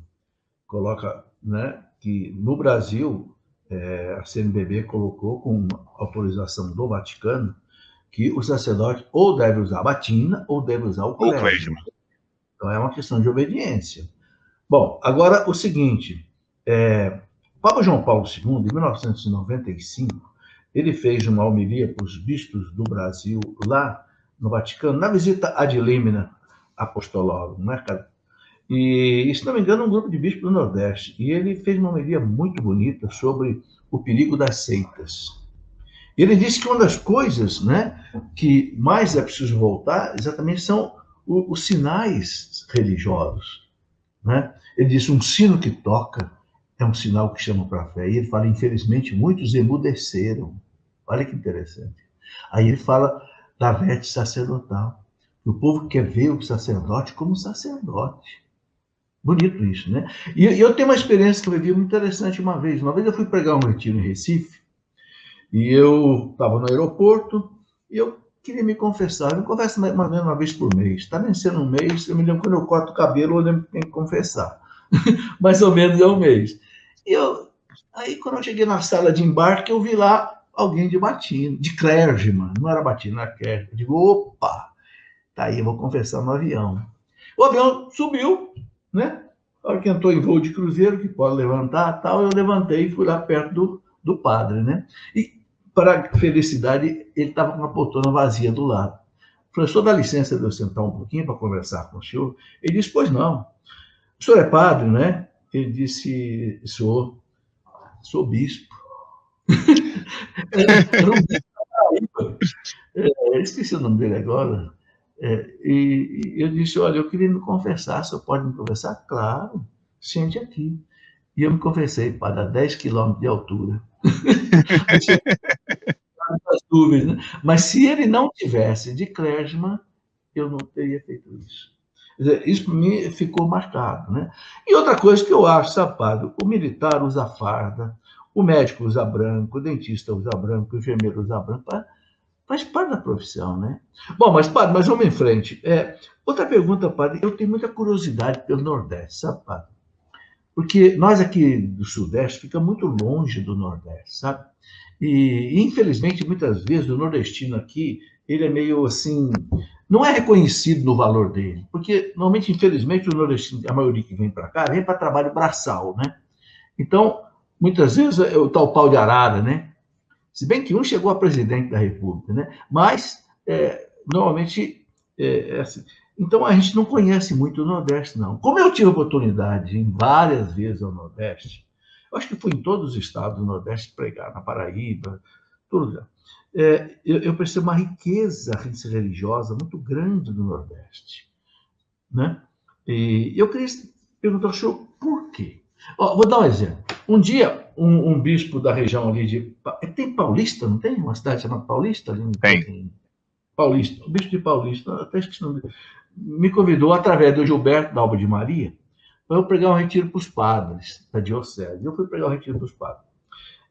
coloca, né, que no Brasil a CNBB colocou com autorização do Vaticano que o sacerdote ou deve usar a batina ou deve usar o clérigma. Então é uma questão de obediência. Bom, agora o seguinte, Papa João Paulo II, em 1995, ele fez uma homilia para os bispos do Brasil lá no Vaticano, na visita ad limina apostolorum, né, cara? E, se não me engano, um grupo de bispos do Nordeste. E ele fez uma homilia muito bonita sobre o perigo das seitas. Ele disse que uma das coisas, né, que mais é preciso voltar exatamente são os sinais religiosos, né? Ele disse, um sino que toca é um sinal que chama para a fé. E ele fala, infelizmente, muitos emudeceram. Olha que interessante. Aí ele fala da veste sacerdotal. O povo quer ver o sacerdote como sacerdote. Bonito isso, né? E eu tenho uma experiência que eu vivi muito interessante uma vez. Uma vez eu fui pregar um retiro em Recife, e eu estava no aeroporto, e eu queria me confessar. Eu me confesso mais ou menos uma vez por mês. Está vencendo um mês, eu me lembro quando eu corto o cabelo, eu lembro que tem que confessar. Mais ou menos é um mês. Aí, quando eu cheguei na sala de embarque, eu vi lá alguém de batina, de clergyman. Não era batina, era clergyman. Eu digo, opa, tá aí, eu vou confessar no avião. O avião subiu, né? A hora que entrou em voo de cruzeiro, que pode levantar, tal, eu levantei e fui lá perto do padre, né? E, para a felicidade, ele estava com uma poltrona vazia do lado. Professor, dá licença de eu sentar um pouquinho para conversar com o senhor? Ele disse, pois não. O senhor é padre, né? Ele disse, sou bispo. Era um bispo. Esqueci o nome dele agora. E eu disse, olha, eu queria me confessar, o senhor pode me confessar? Claro, sente aqui. E eu me confessei, padre, a 10 quilômetros de altura. Dúvidas, né? Mas se ele não tivesse de clergyman, eu não teria feito isso. Quer dizer, isso para mim ficou marcado, né? E outra coisa que eu acho, sabe, padre, o militar usa farda, o médico usa branco, o dentista usa branco, o enfermeiro usa branco, faz parte da profissão, né? Bom, mas, padre, mas vamos em frente. Outra pergunta, padre, eu tenho muita curiosidade pelo Nordeste, sabe, padre? Porque nós aqui do Sudeste fica muito longe do Nordeste, sabe? E, infelizmente, muitas vezes, o nordestino aqui, ele é meio assim, não é reconhecido no valor dele. Porque, normalmente, infelizmente, o nordestino, a maioria que vem para cá, vem para trabalho braçal, né? Então, muitas vezes, é o tal pau de arara, né? Se bem que um chegou a presidente da República, né? Mas, normalmente, assim. Então, a gente não conhece muito o Nordeste, não. Como eu tive oportunidade de ir várias vezes ao Nordeste, eu acho que fui em todos os estados do Nordeste pregar, na Paraíba, tudo. Eu percebo uma riqueza religiosa muito grande no Nordeste, né? E eu queria perguntar ao senhor por quê. Vou dar um exemplo. Um dia, um bispo da região ali de... Tem Paulista, não tem? Uma cidade chamada Paulista? Ali Tem. Paulista. O bispo de Paulista, até esqueci o nome dele, me convidou, através do Gilberto da Alba de Maria, para eu pregar um retiro para os padres da diocese. Eu fui pregar um retiro para os padres.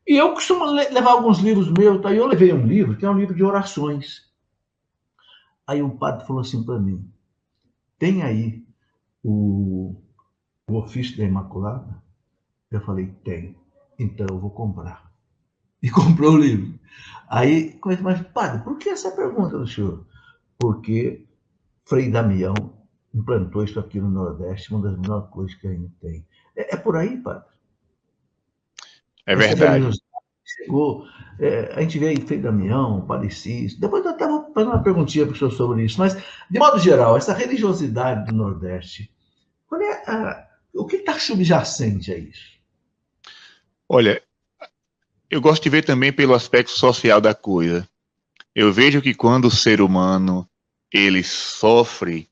E eu costumo levar alguns livros meus, tá? E eu levei um livro, que é um livro de orações. Aí um padre falou assim para mim, tem aí o ofício da Imaculada? Eu falei, tem. Então eu vou comprar. E comprou o livro. Aí, mas padre, por que essa pergunta do senhor? Porque Frei Damião implantou isso aqui no Nordeste, uma das melhores coisas que a gente tem. É por aí, padre? É verdade. chegou, a gente vê aí Frei Damião, Padre Cícero, depois eu até vou fazer uma perguntinha para o senhor sobre isso, mas, de modo geral, essa religiosidade do Nordeste, qual é o que está subjacente a isso? Olha, eu gosto de ver também pelo aspecto social da coisa. Eu vejo que quando o ser humano ele sofre,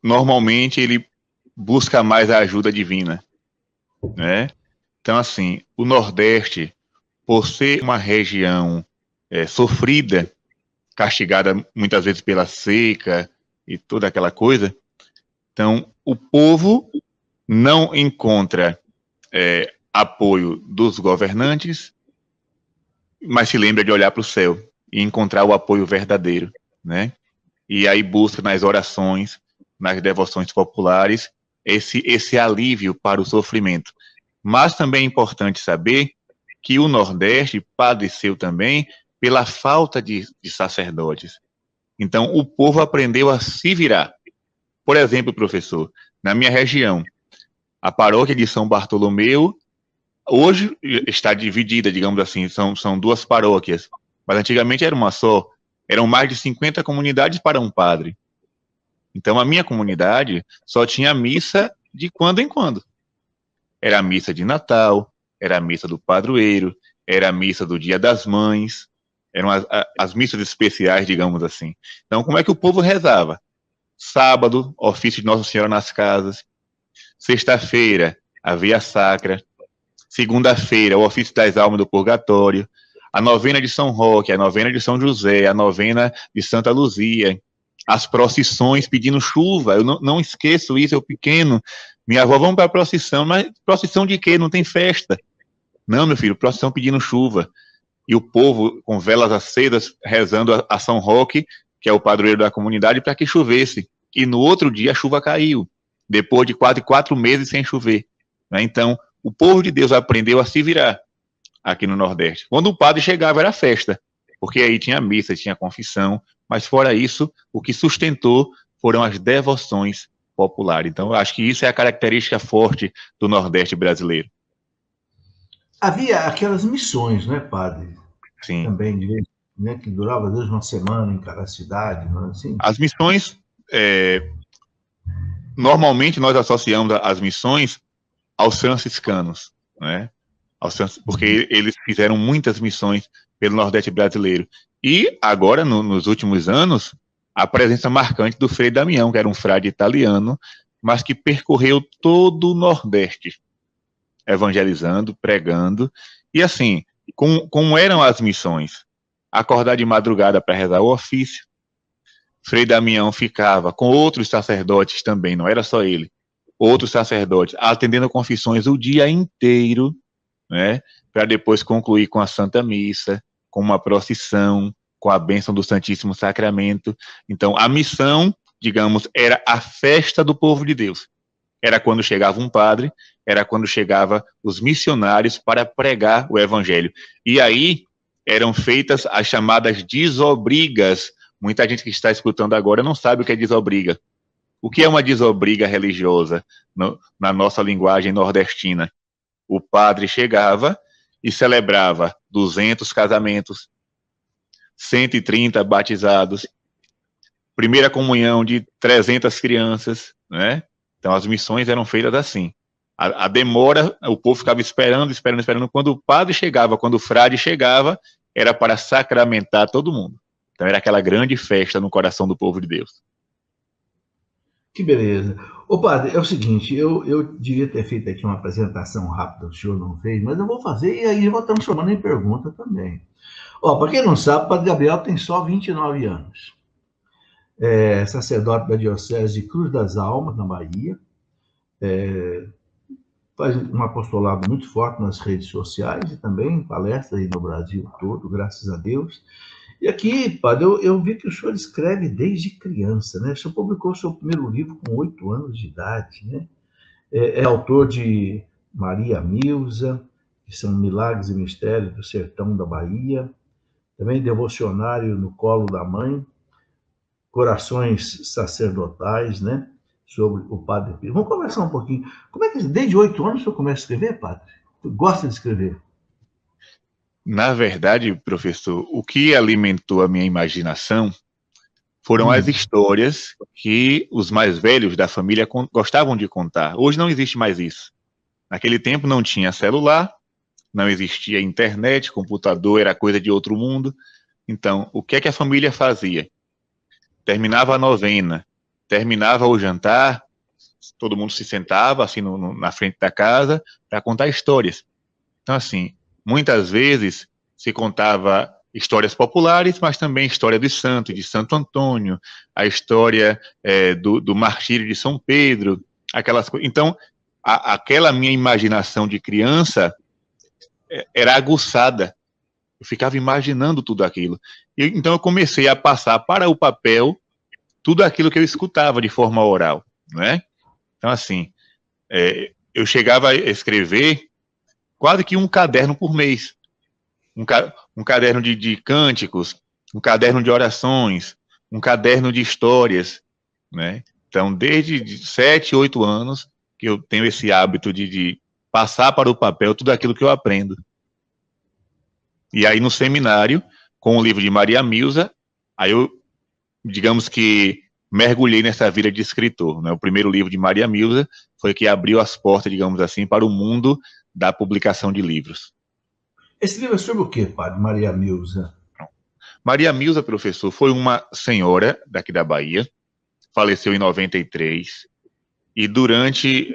normalmente ele busca mais a ajuda divina, né? Então, assim, o Nordeste, por ser uma região sofrida, castigada muitas vezes pela seca e toda aquela coisa, então o povo não encontra apoio dos governantes, mas se lembra de olhar para o céu e encontrar o apoio verdadeiro, né? E aí busca nas orações, nas devoções populares, esse alívio para o sofrimento. Mas também é importante saber que o Nordeste padeceu também pela falta de sacerdotes. Então, o povo aprendeu a se virar. Por exemplo, professor, na minha região, a paróquia de São Bartolomeu, hoje está dividida, digamos assim, são duas paróquias, mas antigamente era uma só. Eram mais de 50 comunidades para um padre. Então, a minha comunidade só tinha missa de quando em quando. Era a missa de Natal, era a missa do padroeiro, era a missa do Dia das Mães, eram as missas especiais, digamos assim. Então, como é que o povo rezava? Sábado, ofício de Nossa Senhora nas casas. Sexta-feira, a Via Sacra. Segunda-feira, o ofício das almas do purgatório. A novena de São Roque, a novena de São José, a novena de Santa Luzia. As procissões pedindo chuva. Eu não esqueço isso, eu pequeno. Minha avó, vamos para a procissão, mas procissão de quê? Não tem festa. Não, meu filho, procissão pedindo chuva. E o povo com velas acesas rezando a São Roque, que é o padroeiro da comunidade, para que chovesse. E no outro dia a chuva caiu, depois de quase 4 meses sem chover. Né? Então, o povo de Deus aprendeu a se virar aqui no Nordeste. Quando o padre chegava era festa, porque aí tinha missa, tinha confissão, mas fora isso, o que sustentou foram as devoções populares. Então, eu acho que isso é a característica forte do Nordeste brasileiro. Havia aquelas missões, né, padre? Sim. Também, né, que durava, às vezes, uma semana em cada cidade, não é assim? As missões, normalmente nós associamos as missões aos franciscanos, né? Porque eles fizeram muitas missões pelo Nordeste brasileiro. E agora, nos últimos anos, a presença marcante do Frei Damião, que era um frade italiano, mas que percorreu todo o Nordeste, evangelizando, pregando. E assim, como eram as missões? Acordar de madrugada para rezar o ofício. Frei Damião ficava com outros sacerdotes também, não era só ele, outros sacerdotes, atendendo confissões o dia inteiro, né, para depois concluir com a Santa Missa, com uma procissão, com a bênção do Santíssimo Sacramento. Então, a missão, digamos, era a festa do povo de Deus. Era quando chegava um padre, era quando chegavam os missionários para pregar o evangelho. E aí eram feitas as chamadas desobrigas. Muita gente que está escutando agora não sabe o que é desobriga. O que é uma desobriga religiosa na nossa linguagem nordestina? O padre chegava e celebrava 200 casamentos, 130 batizados, primeira comunhão de 300 crianças, né? Então as missões eram feitas assim. A demora, o povo ficava esperando. Quando o padre chegava, quando o frade chegava, era para sacramentar todo mundo. Então era aquela grande festa no coração do povo de Deus. Que beleza. Ô, padre, é o seguinte, eu devia ter feito aqui uma apresentação rápida, o senhor não fez, mas eu vou fazer e aí eu vou transformando em pergunta também. Ó, para quem não sabe, o padre Gabriel tem só 29 anos. É sacerdote da Diocese de Cruz das Almas, na Bahia. Faz um apostolado muito forte nas redes sociais e também palestras aí no Brasil todo, graças a Deus. E aqui, padre, eu vi que o senhor escreve desde criança, né? O senhor publicou o seu primeiro livro com 8 anos de idade, né? É autor de Maria Milza, que são Milagres e Mistérios do Sertão da Bahia, também Devocionário no Colo da Mãe, Corações Sacerdotais, né? Sobre o Padre Pio. Vamos conversar um pouquinho. Como é que, desde 8 anos, o senhor começa a escrever, padre? Gosta de escrever? Na verdade, professor, o que alimentou a minha imaginação foram as histórias que os mais velhos da família gostavam de contar. Hoje não existe mais isso. Naquele tempo não tinha celular, não existia internet, computador era coisa de outro mundo. Então, o que é que a família fazia? Terminava a novena, terminava o jantar, todo mundo se sentava assim na frente da casa para contar histórias. Então, assim, muitas vezes se contava histórias populares, mas também história de Santo Antônio, a história do martírio de São Pedro, aquelas coisas. Então, aquela minha imaginação de criança era aguçada. Eu ficava imaginando tudo aquilo. Então, eu comecei a passar para o papel tudo aquilo que eu escutava de forma oral, né? Então, assim, eu chegava a escrever quase que um caderno por mês. Um caderno de cânticos, um caderno de orações, um caderno de histórias, né? Então, desde 7, 8 anos que eu tenho esse hábito de passar para o papel tudo aquilo que eu aprendo. E aí, no seminário, com o livro de Maria Milza, aí eu, digamos que, mergulhei nessa vida de escritor, né? O primeiro livro de Maria Milza foi que abriu as portas, digamos assim, para o mundo da publicação de livros. Esse livro é sobre o quê, padre Maria Milza? Maria Milza, professor, foi uma senhora daqui da Bahia, faleceu em 93, e durante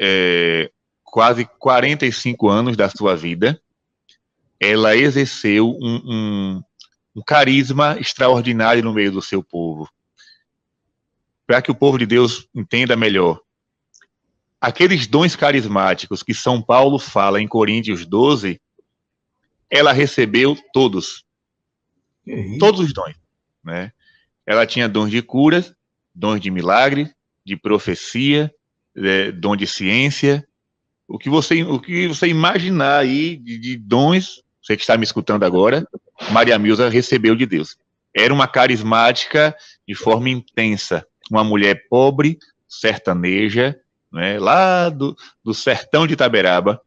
quase 45 anos da sua vida, ela exerceu um carisma extraordinário no meio do seu povo. Para que o povo de Deus entenda melhor, aqueles dons carismáticos que São Paulo fala em Coríntios 12, ela recebeu todos. Todos os dons, né? Ela tinha dons de curas, dons de milagre, de profecia, dom de ciência. O que você imaginar aí de dons, você que está me escutando agora, Maria Milza recebeu de Deus. Era uma carismática de forma intensa. Uma mulher pobre, sertaneja, né, lá do sertão de Itaberaba,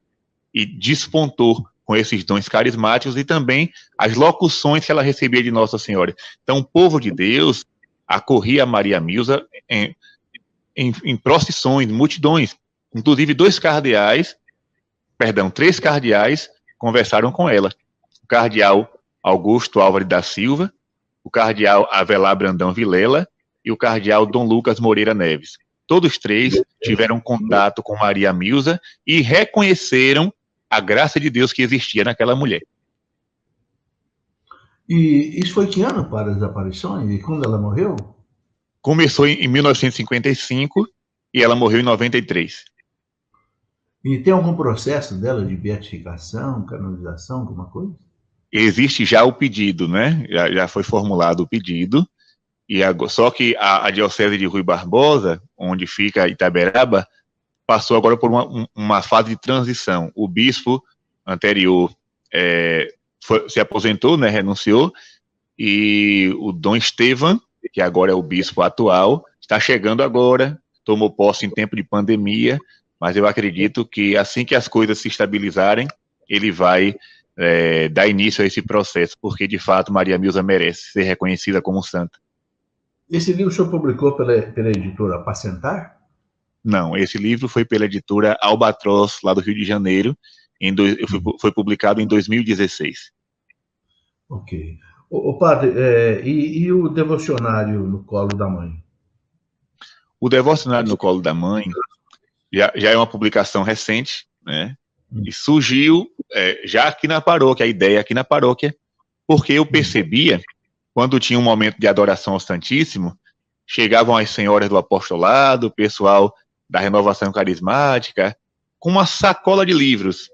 e despontou com esses dons carismáticos e também as locuções que ela recebia de Nossa Senhora. Então, o povo de Deus acorria a Maria Milza em procissões, multidões. Inclusive, 3 cardeais conversaram com ela. O cardeal Augusto Álvares da Silva, o cardeal Avelar Brandão Vilela e o cardeal Dom Lucas Moreira Neves. Todos 3 tiveram contato com Maria Milza e reconheceram a graça de Deus que existia naquela mulher. E isso foi que ano para as aparições? E quando ela morreu? Começou em 1955 e ela morreu em 93. E tem algum processo dela de beatificação, canonização, alguma coisa? Existe já o pedido, né? Já foi formulado o pedido. Só que a Diocese de Rui Barbosa, onde fica Itaberaba, passou agora por uma fase de transição. O bispo anterior se aposentou, né, renunciou, e o Dom Estevam, que agora é o bispo atual, está chegando agora, tomou posse em tempo de pandemia, mas eu acredito que assim que as coisas se estabilizarem, ele vai dar início a esse processo, porque de fato Maria Milza merece ser reconhecida como santa. Esse livro o senhor publicou pela editora Apacentar? Não, esse livro foi pela editora Albatroz, lá do Rio de Janeiro, foi publicado em 2016. Ok. O padre, e o Devocionário no Colo da Mãe? O Devocionário no Colo da Mãe já é uma publicação recente, né? E surgiu já aqui na paróquia, a ideia aqui na paróquia, porque eu percebia, quando tinha um momento de adoração ao Santíssimo, chegavam as senhoras do apostolado, o pessoal da renovação carismática, com uma sacola de livros.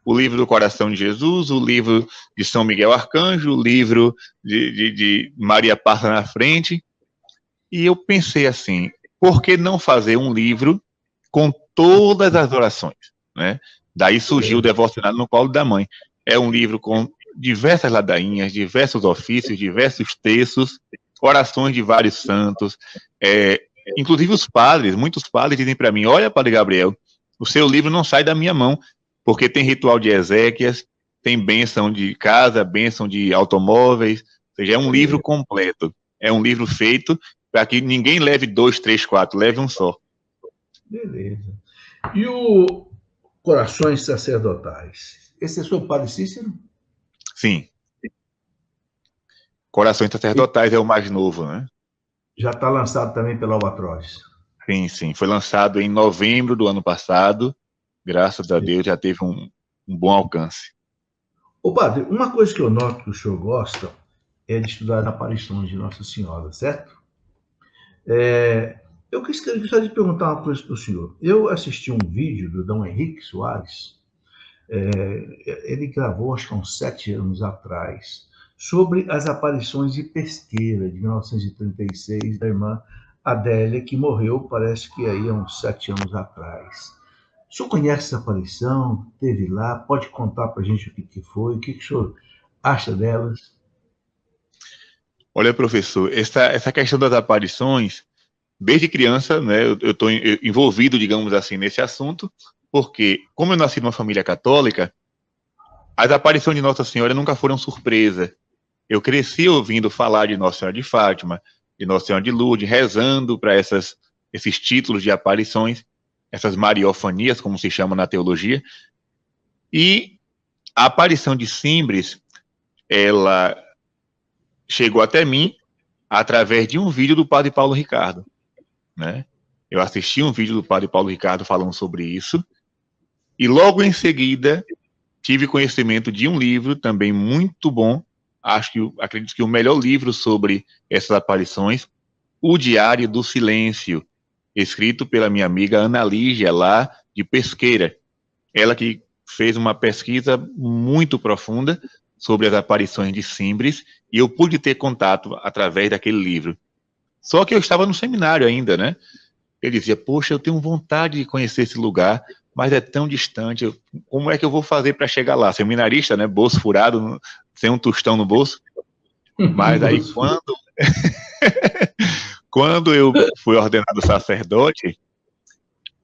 O livro do Coração de Jesus, o livro de São Miguel Arcanjo, o livro de Maria Passa na Frente. E eu pensei assim, por que não fazer um livro com todas as orações, né? Daí surgiu o Devocionário no Colo da Mãe. É um livro com diversas ladainhas, diversos ofícios, diversos textos, orações de vários santos. Inclusive muitos padres dizem para mim, olha, Padre Gabriel, o seu livro não sai da minha mão, porque tem ritual de Ezequias, tem bênção de casa, bênção de automóveis, ou seja, é um livro completo. É um livro feito para que ninguém leve 2, 3, 4, leve um só. Beleza. E o Corações Sacerdotais? Esse é seu Padre Cícero? Sim. Corações Sacerdotais é o mais novo, né? Já está lançado também pela Albatroz. Sim, sim. Foi lançado em novembro do ano passado. Graças a Deus já teve um bom alcance. Ô, padre, uma coisa que eu noto que o senhor gosta é de estudar as aparições de Nossa Senhora, certo? Eu gostaria de perguntar uma coisa para o senhor. Eu assisti um vídeo do Dom Henrique Soares, ele gravou, acho que há uns 7 anos atrás, sobre as aparições de Pesqueira, de 1936, da irmã Adélia, que morreu, parece que aí há uns 7 anos atrás. O senhor conhece essa aparição? Esteve lá? Pode contar para a gente o que foi? O que o senhor acha delas? Olha, professor, essa questão das aparições, desde criança, né, eu estou envolvido, digamos assim, nesse assunto, porque, como eu nasci numa família católica, as aparições de Nossa Senhora nunca foram surpresa. Eu cresci ouvindo falar de Nossa Senhora de Fátima, de Nossa Senhora de Lourdes, rezando para esses títulos de aparições, essas mariofanias, como se chama na teologia. E a aparição de Simbres, ela chegou até mim através de um vídeo do Padre Paulo Ricardo, né? Eu assisti um vídeo do Padre Paulo Ricardo falando sobre isso, e logo em seguida tive conhecimento de um livro também muito bom, acredito que o melhor livro sobre essas aparições, O Diário do Silêncio, escrito pela minha amiga Ana Lígia, lá de Pesqueira. Ela que fez uma pesquisa muito profunda sobre as aparições de Simbres, e eu pude ter contato através daquele livro. Só que eu estava no seminário ainda, né? Eu dizia, poxa, eu tenho vontade de conhecer esse lugar, mas é tão distante, como é que eu vou fazer para chegar lá? Seminarista, né? Bolso furado, sem um tostão no bolso. Mas aí quando eu fui ordenado sacerdote,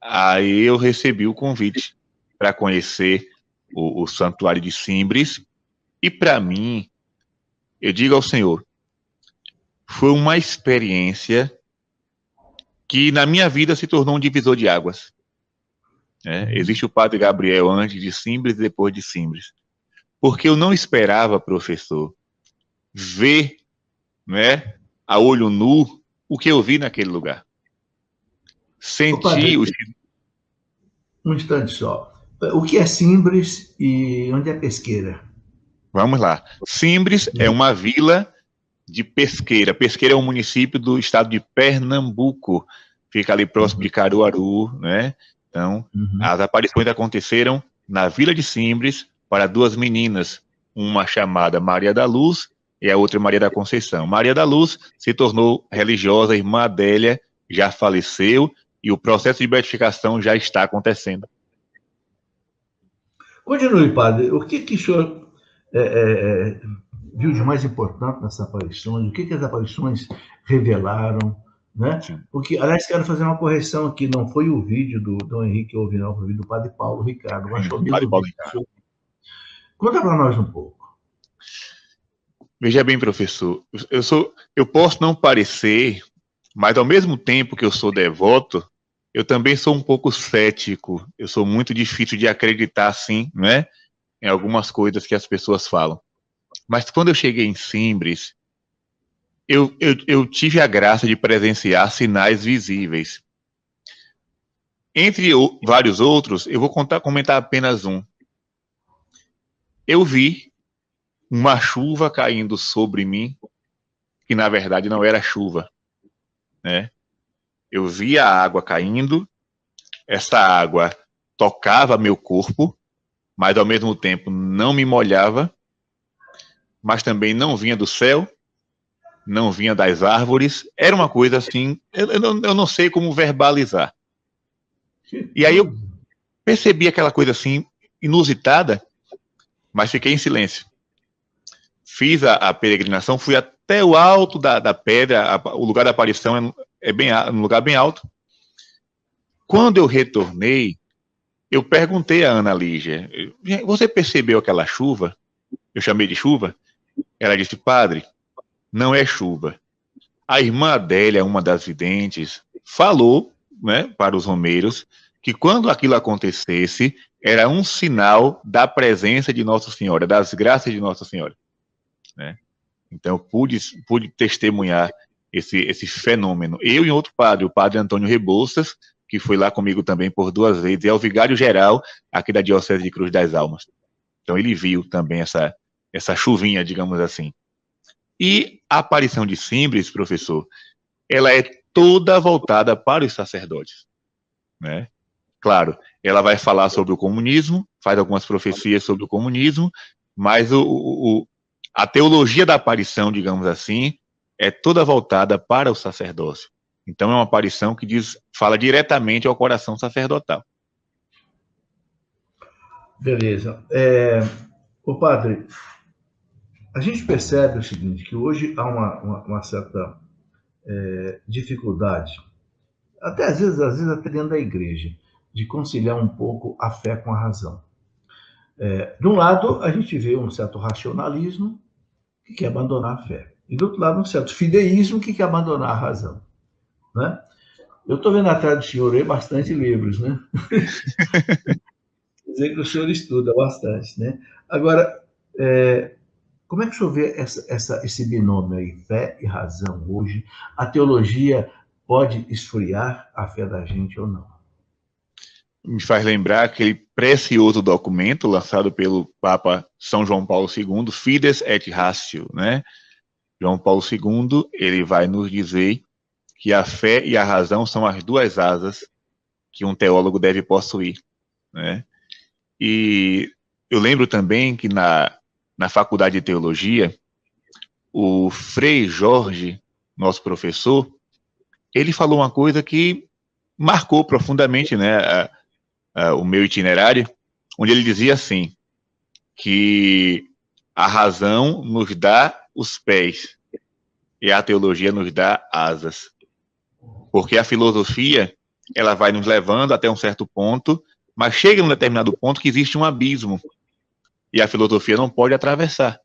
aí eu recebi o convite para conhecer o Santuário de Simbres, e para mim, eu digo ao Senhor, foi uma experiência que na minha vida se tornou um divisor de águas. Existe o Padre Gabriel antes de Simbres e depois de Simbres. Porque eu não esperava, professor, ver, né, a olho nu o que eu vi naquele lugar. Senti Um instante só. O que é Simbres e onde é Pesqueira? Vamos lá. Simbres é uma vila de Pesqueira. Pesqueira é um município do estado de Pernambuco. Fica ali próximo de Caruaru, né? Então, as aparições aconteceram na vila de Simbres para 2 meninas, uma chamada Maria da Luz e a outra Maria da Conceição. Maria da Luz se tornou religiosa, a irmã Adélia já faleceu e o processo de beatificação já está acontecendo. Continue, padre. O que o senhor viu de mais importante nessas aparições? O que as aparições revelaram? Né? Porque, aliás, quero fazer uma correção aqui, não foi o vídeo do Dom Henrique que eu ouvi, não, foi o vídeo do Padre Paulo Ricardo. Padre Paulo Ricardo. Conta para nós um pouco. Veja bem, professor, eu posso não parecer, mas ao mesmo tempo que eu sou devoto, eu também sou um pouco cético. Eu sou muito difícil de acreditar, assim, né, em algumas coisas que as pessoas falam. Mas quando eu cheguei em Simbres, eu tive a graça de presenciar sinais visíveis. Entre vários outros, eu vou comentar apenas um. Eu vi uma chuva caindo sobre mim, que na verdade não era chuva, né? Eu vi a água caindo, essa água tocava meu corpo, mas ao mesmo tempo não me molhava, mas também não vinha do céu, não vinha das árvores, era uma coisa assim, eu não sei como verbalizar. E aí eu percebi aquela coisa assim, inusitada, mas fiquei em silêncio. Fiz a peregrinação, fui até o alto da pedra, o lugar da aparição é um lugar bem alto. Quando eu retornei, eu perguntei a Ana Lígia, você percebeu aquela chuva? Eu chamei de chuva. Ela disse, padre, não é chuva. A irmã Adélia, uma das videntes, falou, né, para os romeiros que quando aquilo acontecesse, era um sinal da presença de Nossa Senhora, das graças de Nossa Senhora. Né? Então, eu pude testemunhar esse fenômeno. Eu e outro padre, o padre Antônio Rebouças, que foi lá comigo também por 2 vezes, é o vigário-geral aqui da Diocese de Cruz das Almas. Então, ele viu também essa chuvinha, digamos assim. E a aparição de Simbres, professor, ela é toda voltada para os sacerdotes. Né? Claro, ela vai falar sobre o comunismo, faz algumas profecias sobre o comunismo, mas a teologia da aparição, digamos assim, é toda voltada para o sacerdócio. Então é uma aparição que fala diretamente ao coração sacerdotal. Beleza. Ô padre, a gente percebe o seguinte, que hoje há uma certa dificuldade, até às vezes até dentro da igreja, de conciliar um pouco a fé com a razão. De um lado, a gente vê um certo racionalismo que quer abandonar a fé. E do outro lado, um certo fideísmo que quer abandonar a razão. Né? Eu estou vendo atrás do senhor aí bastante livros, né? Quer dizer que o senhor estuda bastante, né? Agora, como é que o senhor vê esse binômio aí, fé e razão hoje? A teologia pode esfriar a fé da gente ou não? Me faz lembrar aquele precioso documento lançado pelo Papa São João Paulo II, Fides et Ratio, né? João Paulo II, ele vai nos dizer que a fé e a razão são as 2 asas que um teólogo deve possuir, né? E eu lembro também que na faculdade de teologia, o Frei Jorge, nosso professor, ele falou uma coisa que marcou profundamente, né, o meu itinerário, onde ele dizia assim, que a razão nos dá os pés e a teologia nos dá asas. Porque a filosofia, ela vai nos levando até um certo ponto, mas chega em um determinado ponto que existe um abismo. E a filosofia não pode atravessar.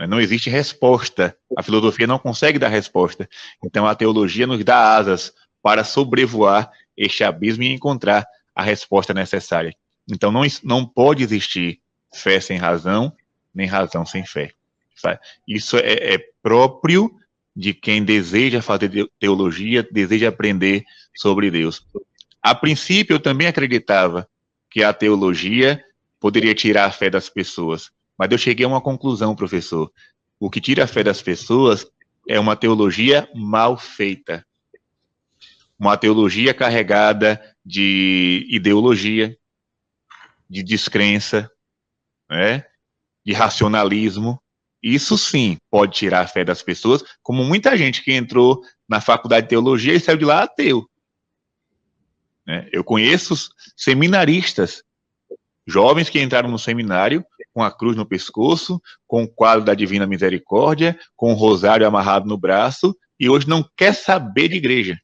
Não existe resposta. A filosofia não consegue dar resposta. Então a teologia nos dá asas para sobrevoar este abismo e encontrar a resposta necessária. Então não pode existir fé sem razão, nem razão sem fé. Isso é próprio de quem deseja fazer teologia, deseja aprender sobre Deus. A princípio, eu também acreditava que a teologia poderia tirar a fé das pessoas, mas eu cheguei a uma conclusão, professor. O que tira a fé das pessoas é uma teologia mal feita. Uma teologia carregada de ideologia, de descrença, né, de racionalismo. Isso sim pode tirar a fé das pessoas, como muita gente que entrou na faculdade de teologia e saiu de lá ateu. Eu conheço seminaristas, jovens que entraram no seminário com a cruz no pescoço, com o quadro da Divina Misericórdia, com o rosário amarrado no braço, e hoje não quer saber de igreja.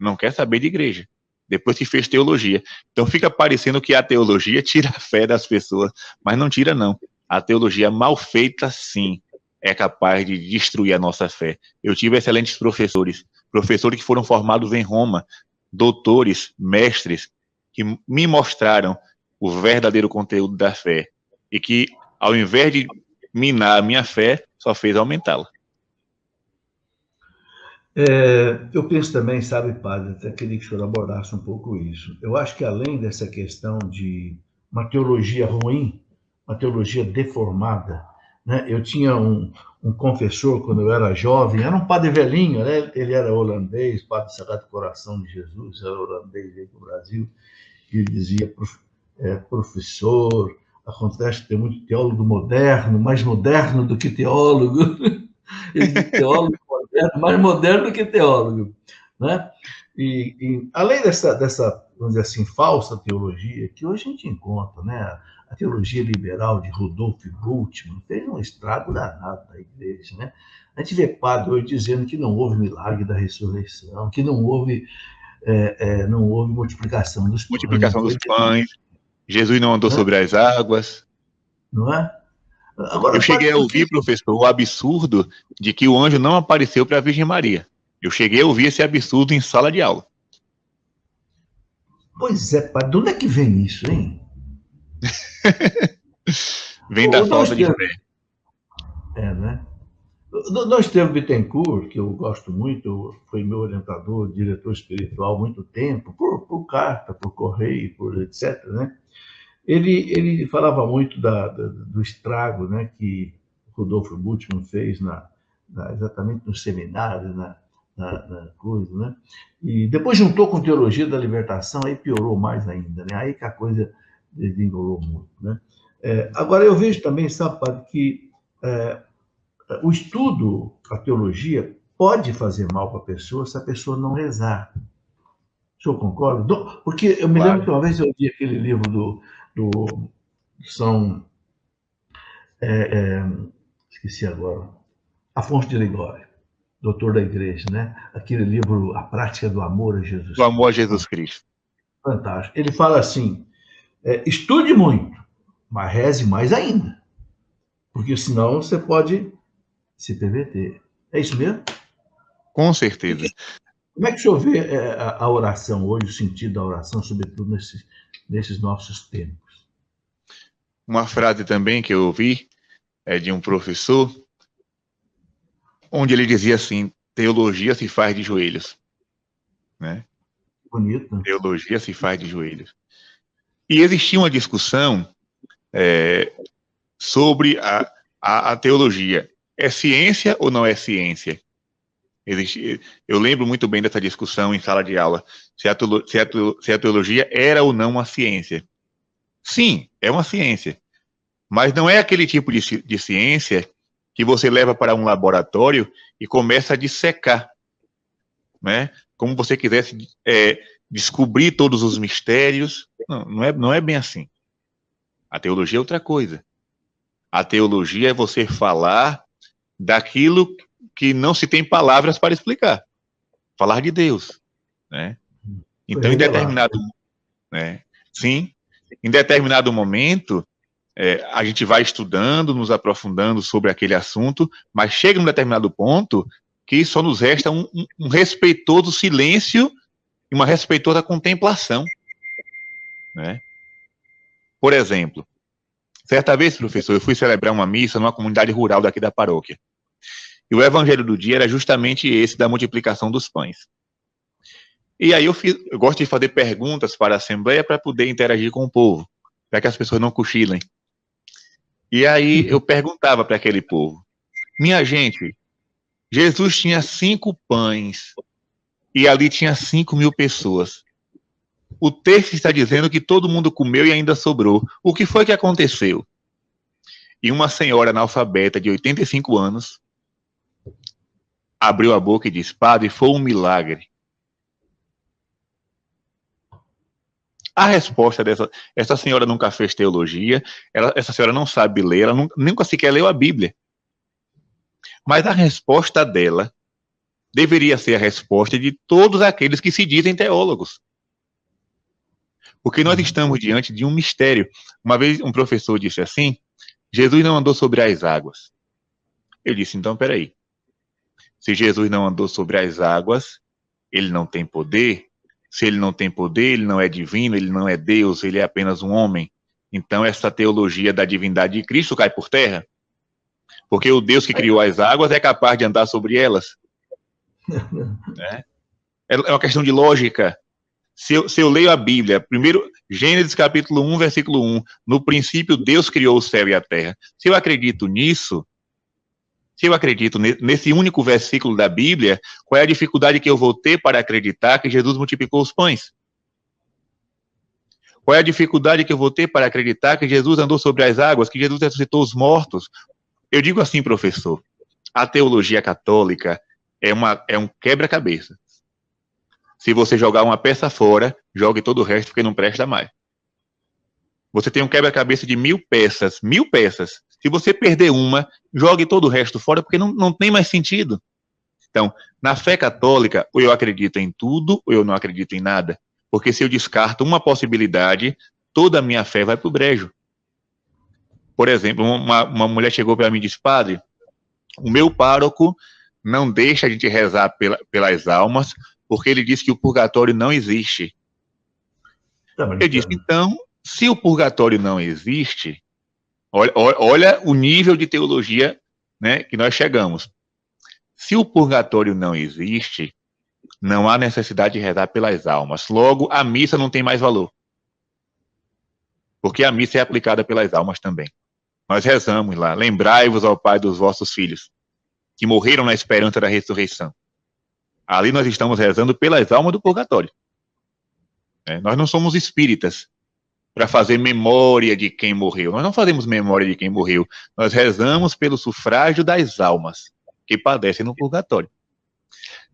Não quer saber de igreja, depois que fez teologia. Então fica parecendo que a teologia tira a fé das pessoas, mas não tira não. A teologia mal feita, sim, é capaz de destruir a nossa fé. Eu tive excelentes professores que foram formados em Roma, doutores, mestres, que me mostraram o verdadeiro conteúdo da fé, e que, ao invés de minar a minha fé, só fez aumentá-la. Eu penso também, sabe, padre, até queria que o senhor abordasse um pouco isso. Eu acho que além dessa questão de uma teologia ruim, uma teologia deformada, né? Eu tinha um confessor, quando eu era jovem, era um padre velhinho, né? Ele era holandês, padre do Sagrado Coração de Jesus, era holandês, veio para o Brasil, e ele dizia, professor, acontece que tem muito teólogo moderno, mais moderno do que teólogo. Ele diz teólogo moderno, mais moderno do que teólogo. Né? E além dessa, vamos dizer assim, falsa teologia, que hoje a gente encontra, né? A teologia liberal de Rudolf Bultmann fez um estrago danado na igreja. Né? A gente vê padre hoje dizendo que não houve milagre da ressurreição, que não houve não houve multiplicação dos pães. Multiplicação dos pães. Jesus não andou sobre as águas. Não é? Agora, eu cheguei a ouvir, professor, o absurdo de que o anjo não apareceu para a Virgem Maria. Eu cheguei a ouvir esse absurdo em sala de aula. Pois é, padre, de onde é que vem isso, hein? Vem da falta de fé. Né? Dom Estevam Bittencourt, que eu gosto muito, foi meu orientador, diretor espiritual há muito tempo, por carta, por correio, por etc., né? Ele falava muito do estrago, né, que Rodolfo Bultmann fez exatamente no seminário, na coisa, né? E depois juntou com teologia da libertação, aí piorou mais ainda, né? Aí que a coisa desengolou muito, né? Agora, eu vejo também, sabe, padre, que o estudo, a teologia, pode fazer mal para a pessoa se a pessoa não rezar. O senhor concorda? Porque eu me lembro que uma vez eu li aquele livro do São... esqueci agora. Afonso de Ligório, doutor da igreja, né? Aquele livro, A Prática do Amor a Jesus Cristo. Do amor a Jesus Cristo. Fantástico. Ele fala assim, estude muito, mas reze mais ainda. Porque senão você pode se perverter. É isso mesmo? Com certeza. Como é que o senhor vê a oração hoje, o sentido da oração, sobretudo nesses nossos tempos? Uma frase também que eu ouvi é de um professor, onde ele dizia assim, teologia se faz de joelhos. Né? Bonito. Teologia se faz de joelhos. E existia uma discussão sobre a teologia. É ciência ou não é ciência? Eu lembro muito bem dessa discussão em sala de aula, se a teologia era ou não uma ciência. Sim, é uma ciência. Mas não é aquele tipo de ciência que você leva para um laboratório e começa a dissecar, né? Como você quisesse descobrir todos os mistérios. Não é bem assim. A teologia é outra coisa. A teologia é você falar daquilo que não se tem palavras para explicar. Falar de Deus, né? Então, em determinado... sim, em determinado momento, a gente vai estudando, nos aprofundando sobre aquele assunto, mas chega num determinado ponto que só nos resta um respeitoso silêncio e uma respeitosa contemplação, né? Por exemplo, certa vez, professor, eu fui celebrar uma missa numa comunidade rural daqui da paróquia. E o evangelho do dia era justamente esse da multiplicação dos pães. E aí eu gosto de fazer perguntas para a Assembleia para poder interagir com o povo, para que as pessoas não cochilem. E aí eu perguntava para aquele povo, minha gente, Jesus tinha 5 pães e ali tinha 5.000 pessoas. O texto está dizendo que todo mundo comeu e ainda sobrou. O que foi que aconteceu? E uma senhora analfabeta de 85 anos abriu a boca e disse, padre, foi um milagre. A resposta essa senhora nunca fez teologia, essa senhora não sabe ler, ela nunca sequer leu a Bíblia. Mas a resposta dela deveria ser a resposta de todos aqueles que se dizem teólogos. Porque nós estamos diante de um mistério. Uma vez um professor disse assim, Jesus não andou sobre as águas. Eu disse, então, peraí. Se Jesus não andou sobre as águas, ele não tem poder. Se ele não tem poder, ele não é divino, ele não é Deus, ele é apenas um homem. Então, essa teologia da divindade de Cristo cai por terra. Porque o Deus que criou as águas é capaz de andar sobre elas. É uma questão de lógica. Se eu leio a Bíblia, primeiro, Gênesis capítulo 1, versículo 1, no princípio Deus criou o céu e a terra. Se eu acredito nisso, se eu acredito nesse único versículo da Bíblia, qual é a dificuldade que eu vou ter para acreditar que Jesus multiplicou os pães? Qual é a dificuldade que eu vou ter para acreditar que Jesus andou sobre as águas, que Jesus ressuscitou os mortos? Eu digo assim, professor, a teologia católica é um quebra-cabeça. Se você jogar uma peça fora, jogue todo o resto, porque não presta mais. Você tem um quebra-cabeça de 1.000 peças. 1.000 peças. Se você perder uma, jogue todo o resto fora, porque não tem mais sentido. Então, na fé católica, ou eu acredito em tudo, ou eu não acredito em nada. Porque se eu descarto uma possibilidade, toda a minha fé vai para o brejo. Por exemplo, uma mulher chegou para mim e disse: padre, o meu pároco não deixa a gente rezar pelas almas, porque ele diz que o purgatório não existe. Eu disse: então, se o purgatório não existe, olha o nível de teologia, né, que nós chegamos. Se o purgatório não existe, não há necessidade de rezar pelas almas. Logo, a missa não tem mais valor. Porque a missa é aplicada pelas almas também. Nós rezamos lá: lembrai-vos ao Pai dos vossos filhos, que morreram na esperança da ressurreição. Ali nós estamos rezando pelas almas do purgatório. Nós não somos espíritas para fazer memória de quem morreu. Nós não fazemos memória de quem morreu. Nós rezamos pelo sufrágio das almas que padecem no purgatório.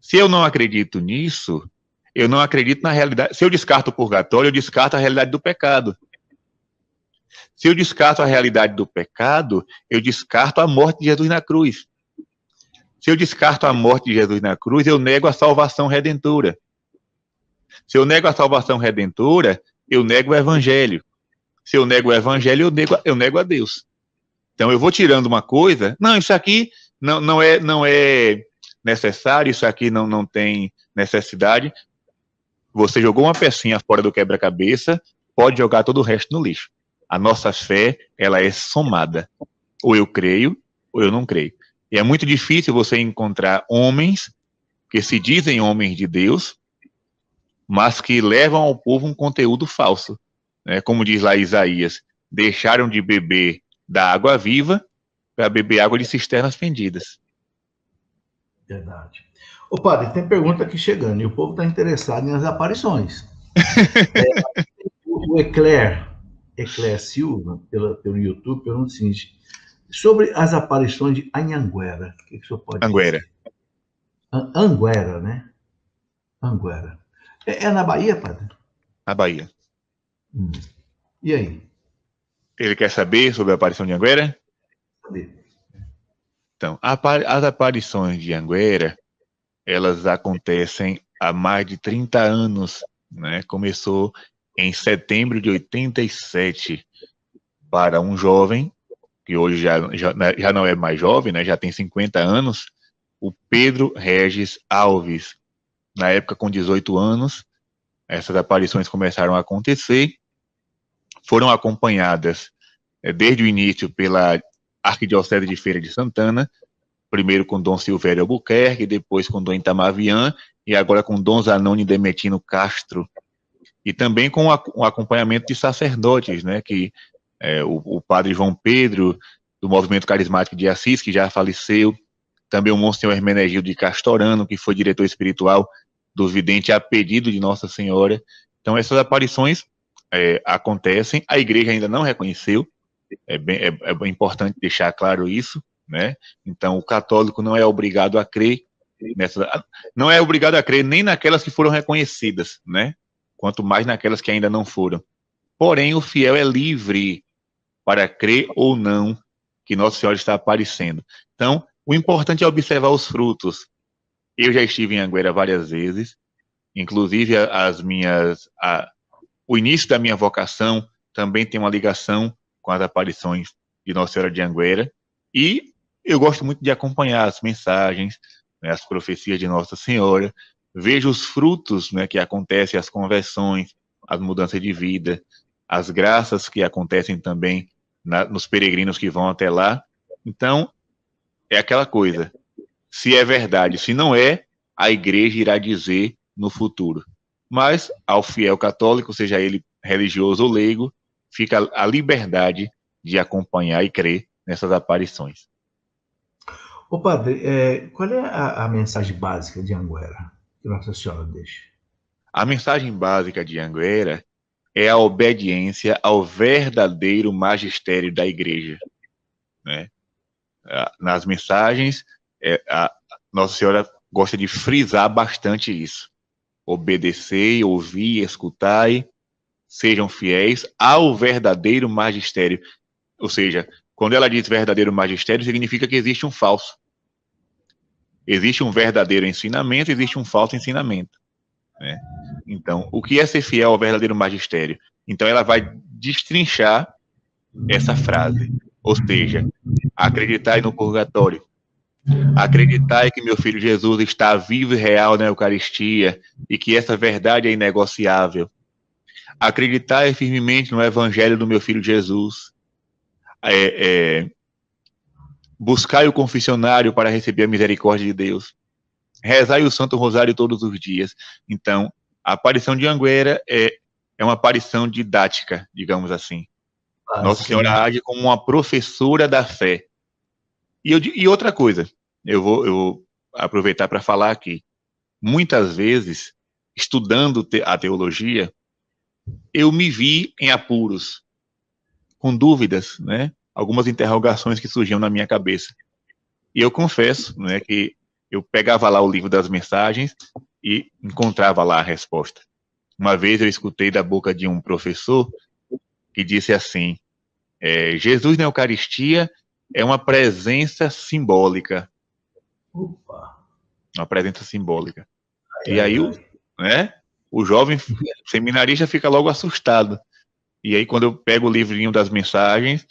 Se eu não acredito nisso, eu não acredito na realidade. Se eu descarto o purgatório, eu descarto a realidade do pecado. Se eu descarto a realidade do pecado, eu descarto a morte de Jesus na cruz. Se eu descarto a morte de Jesus na cruz, eu nego a salvação redentora. Se eu nego a salvação redentora, eu nego o evangelho. Se eu nego o evangelho, eu nego a Deus. Então eu vou tirando uma coisa: não, isso aqui não é necessário, isso aqui não tem necessidade. Você jogou uma pecinha fora do quebra-cabeça, pode jogar todo o resto no lixo. A nossa fé, ela é somada. Ou eu creio, ou eu não creio. E é muito difícil você encontrar homens que se dizem homens de Deus, mas que levam ao povo um conteúdo falso. Como diz lá Isaías: deixaram de beber da água viva para beber água de cisternas fendidas. Verdade. Ô, padre, tem pergunta aqui chegando, e o povo está interessado nas aparições. O Eclair Silva, pelo YouTube, pergunta o seguinte: sobre as aparições de Anhanguera, o que o senhor pode Anguera. dizer? Anguera, né? Anguera. É na Bahia, padre? Na Bahia. E aí? Ele quer saber sobre a aparição de Anguera? Então, as aparições de Anguera, elas acontecem há mais de 30 anos, né? Começou em setembro de 87, para um jovem, que hoje já não é mais jovem, né? Já tem 50 anos, o Pedro Regis Alves. Na época, com 18 anos, essas aparições começaram a acontecer, foram acompanhadas desde o início pela Arquidiocese de Feira de Santana, primeiro com Dom Silvério Albuquerque, depois com Dom Itamar-Vian, e agora com Dom Zanoni Demetino Castro, e também com o acompanhamento de sacerdotes, né, que o padre João Pedro, do Movimento Carismático de Assis, que já faleceu, também o Monsenhor Hermenegildo de Castorano, que foi diretor espiritual do vidente a pedido de Nossa Senhora. Então essas aparições acontecem, a igreja ainda não reconheceu, é importante deixar claro isso, né? Então o católico não é obrigado a crer não é obrigado a crer nem naquelas que foram reconhecidas, né? Quanto mais naquelas que ainda não foram. Porém, o fiel é livre para crer ou não que Nossa Senhora está aparecendo. Então, o importante é observar os frutos. Eu já estive em Anguera várias vezes, inclusive o início da minha vocação também tem uma ligação com as aparições de Nossa Senhora de Anguera, e eu gosto muito de acompanhar as mensagens, né, as profecias de Nossa Senhora, vejo os frutos, né, que acontecem, as conversões, as mudanças de vida, as graças que acontecem também nos peregrinos que vão até lá. Então, é aquela coisa: se é verdade, se não é, a igreja irá dizer no futuro. Mas, ao fiel católico, seja ele religioso ou leigo, fica a liberdade de acompanhar e crer nessas aparições. Ô padre, qual é a mensagem básica de Anguera que Nossa Senhora deixa? A mensagem básica de Anguera é a obediência ao verdadeiro magistério da igreja, né? Nas mensagens, Nossa Senhora gosta de frisar bastante isso. Obedecei, ouvi, escutai, sejam fiéis ao verdadeiro magistério. Ou seja, quando ela diz verdadeiro magistério, significa que existe um falso. Existe um verdadeiro ensinamento, existe um falso ensinamento, né? Então, o que é ser fiel ao verdadeiro magistério? Então, ela vai destrinchar essa frase, ou seja, acreditai no purgatório, acreditai que meu filho Jesus está vivo e real na Eucaristia e que essa verdade é inegociável. Acreditai firmemente no Evangelho do meu filho Jesus. Buscai o confessionário para receber a misericórdia de Deus. Rezai o Santo Rosário todos os dias. Então, a aparição de Anguera é uma aparição didática, digamos assim. Nossa Senhora age como uma professora da fé. E outra coisa, eu vou aproveitar para falar aqui. Muitas vezes, estudando a teologia, eu me vi em apuros, com dúvidas, né? Algumas interrogações que surgiam na minha cabeça. E eu confesso, né, que eu pegava lá o livro das mensagens e encontrava lá a resposta. Uma vez eu escutei da boca de um professor que disse assim, Jesus na Eucaristia é uma presença simbólica. Opa. Uma presença simbólica. E aí, né, o jovem seminarista fica logo assustado. E aí, quando eu pego o livrinho das mensagens,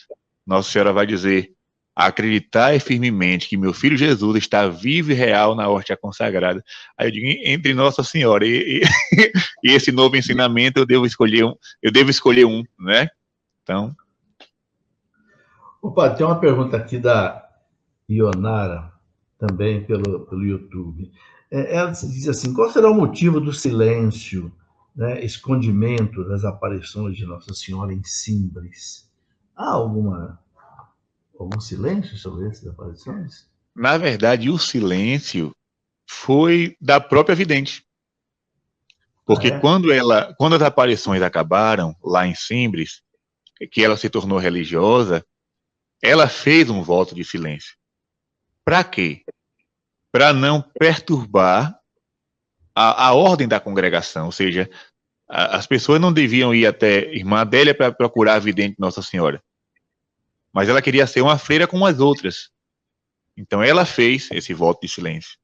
Nossa Senhora vai dizer, acreditai firmemente que meu filho Jesus está vivo e real na hóstia consagrada. Aí eu digo, entre Nossa Senhora e esse novo ensinamento, eu devo escolher um, né? Então... Opa, tem uma pergunta aqui da Ionara, também pelo YouTube. Ela diz assim, qual será o motivo do silêncio, né, escondimento das aparições de Nossa Senhora em Simbres? Há algum silêncio sobre essas aparições? Na verdade, o silêncio foi da própria vidente. Porque quando as aparições acabaram, lá em Simbres, que ela se tornou religiosa, ela fez um voto de silêncio. Para quê? Para não perturbar a ordem da congregação, ou seja, as pessoas não deviam ir até Irmã Adélia para procurar a vidente Nossa Senhora. Mas ela queria ser uma freira como as outras. Então ela fez esse voto de silêncio.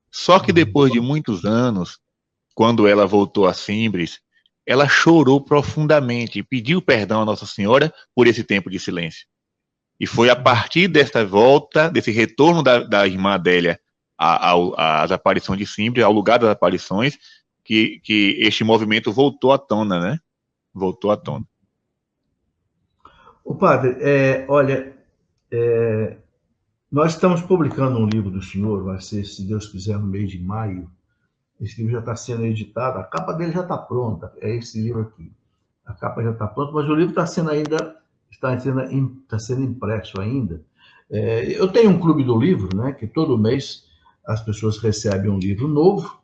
Só que depois de muitos anos, quando ela voltou a Simbres, ela chorou profundamente e pediu perdão a Nossa Senhora por esse tempo de silêncio. E foi a partir desta volta, desse retorno da Irmã Adélia às aparições de Simbres, ao lugar das aparições, que este movimento voltou à tona, né? Voltou à tona. O padre, olha, nós estamos publicando um livro do senhor, vai ser, se Deus quiser, no mês de maio. Esse livro já está sendo editado, a capa dele já está pronta, é esse livro aqui. A capa já está pronta, mas o livro está sendo impresso ainda. Eu tenho um clube do livro, né, que todo mês as pessoas recebem um livro novo,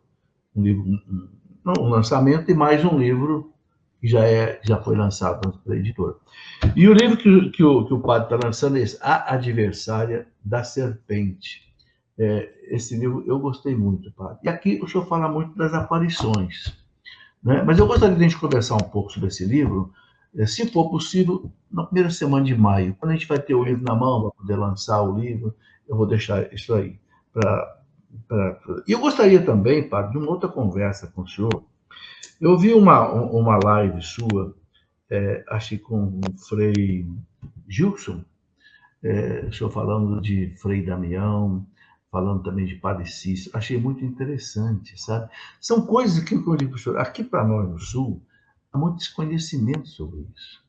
um lançamento, e mais um livro que já foi lançado pela editora. E o livro que o padre está lançando é esse, A Adversária da Serpente. Esse livro eu gostei muito, padre. E aqui o senhor fala muito das aparições, né? Mas eu gostaria de a gente conversar um pouco sobre esse livro, se for possível, na primeira semana de maio. Quando a gente vai ter o livro na mão, para poder lançar o livro, eu vou deixar isso aí. E eu gostaria também, padre, de uma outra conversa com o senhor. Eu vi uma live sua, acho que com o Frei Gilson, o senhor falando de Frei Damião, falando também de Padre Cícero. Achei muito interessante, sabe? São coisas que eu digo para o senhor, aqui para nós no Sul, há muito desconhecimento sobre isso.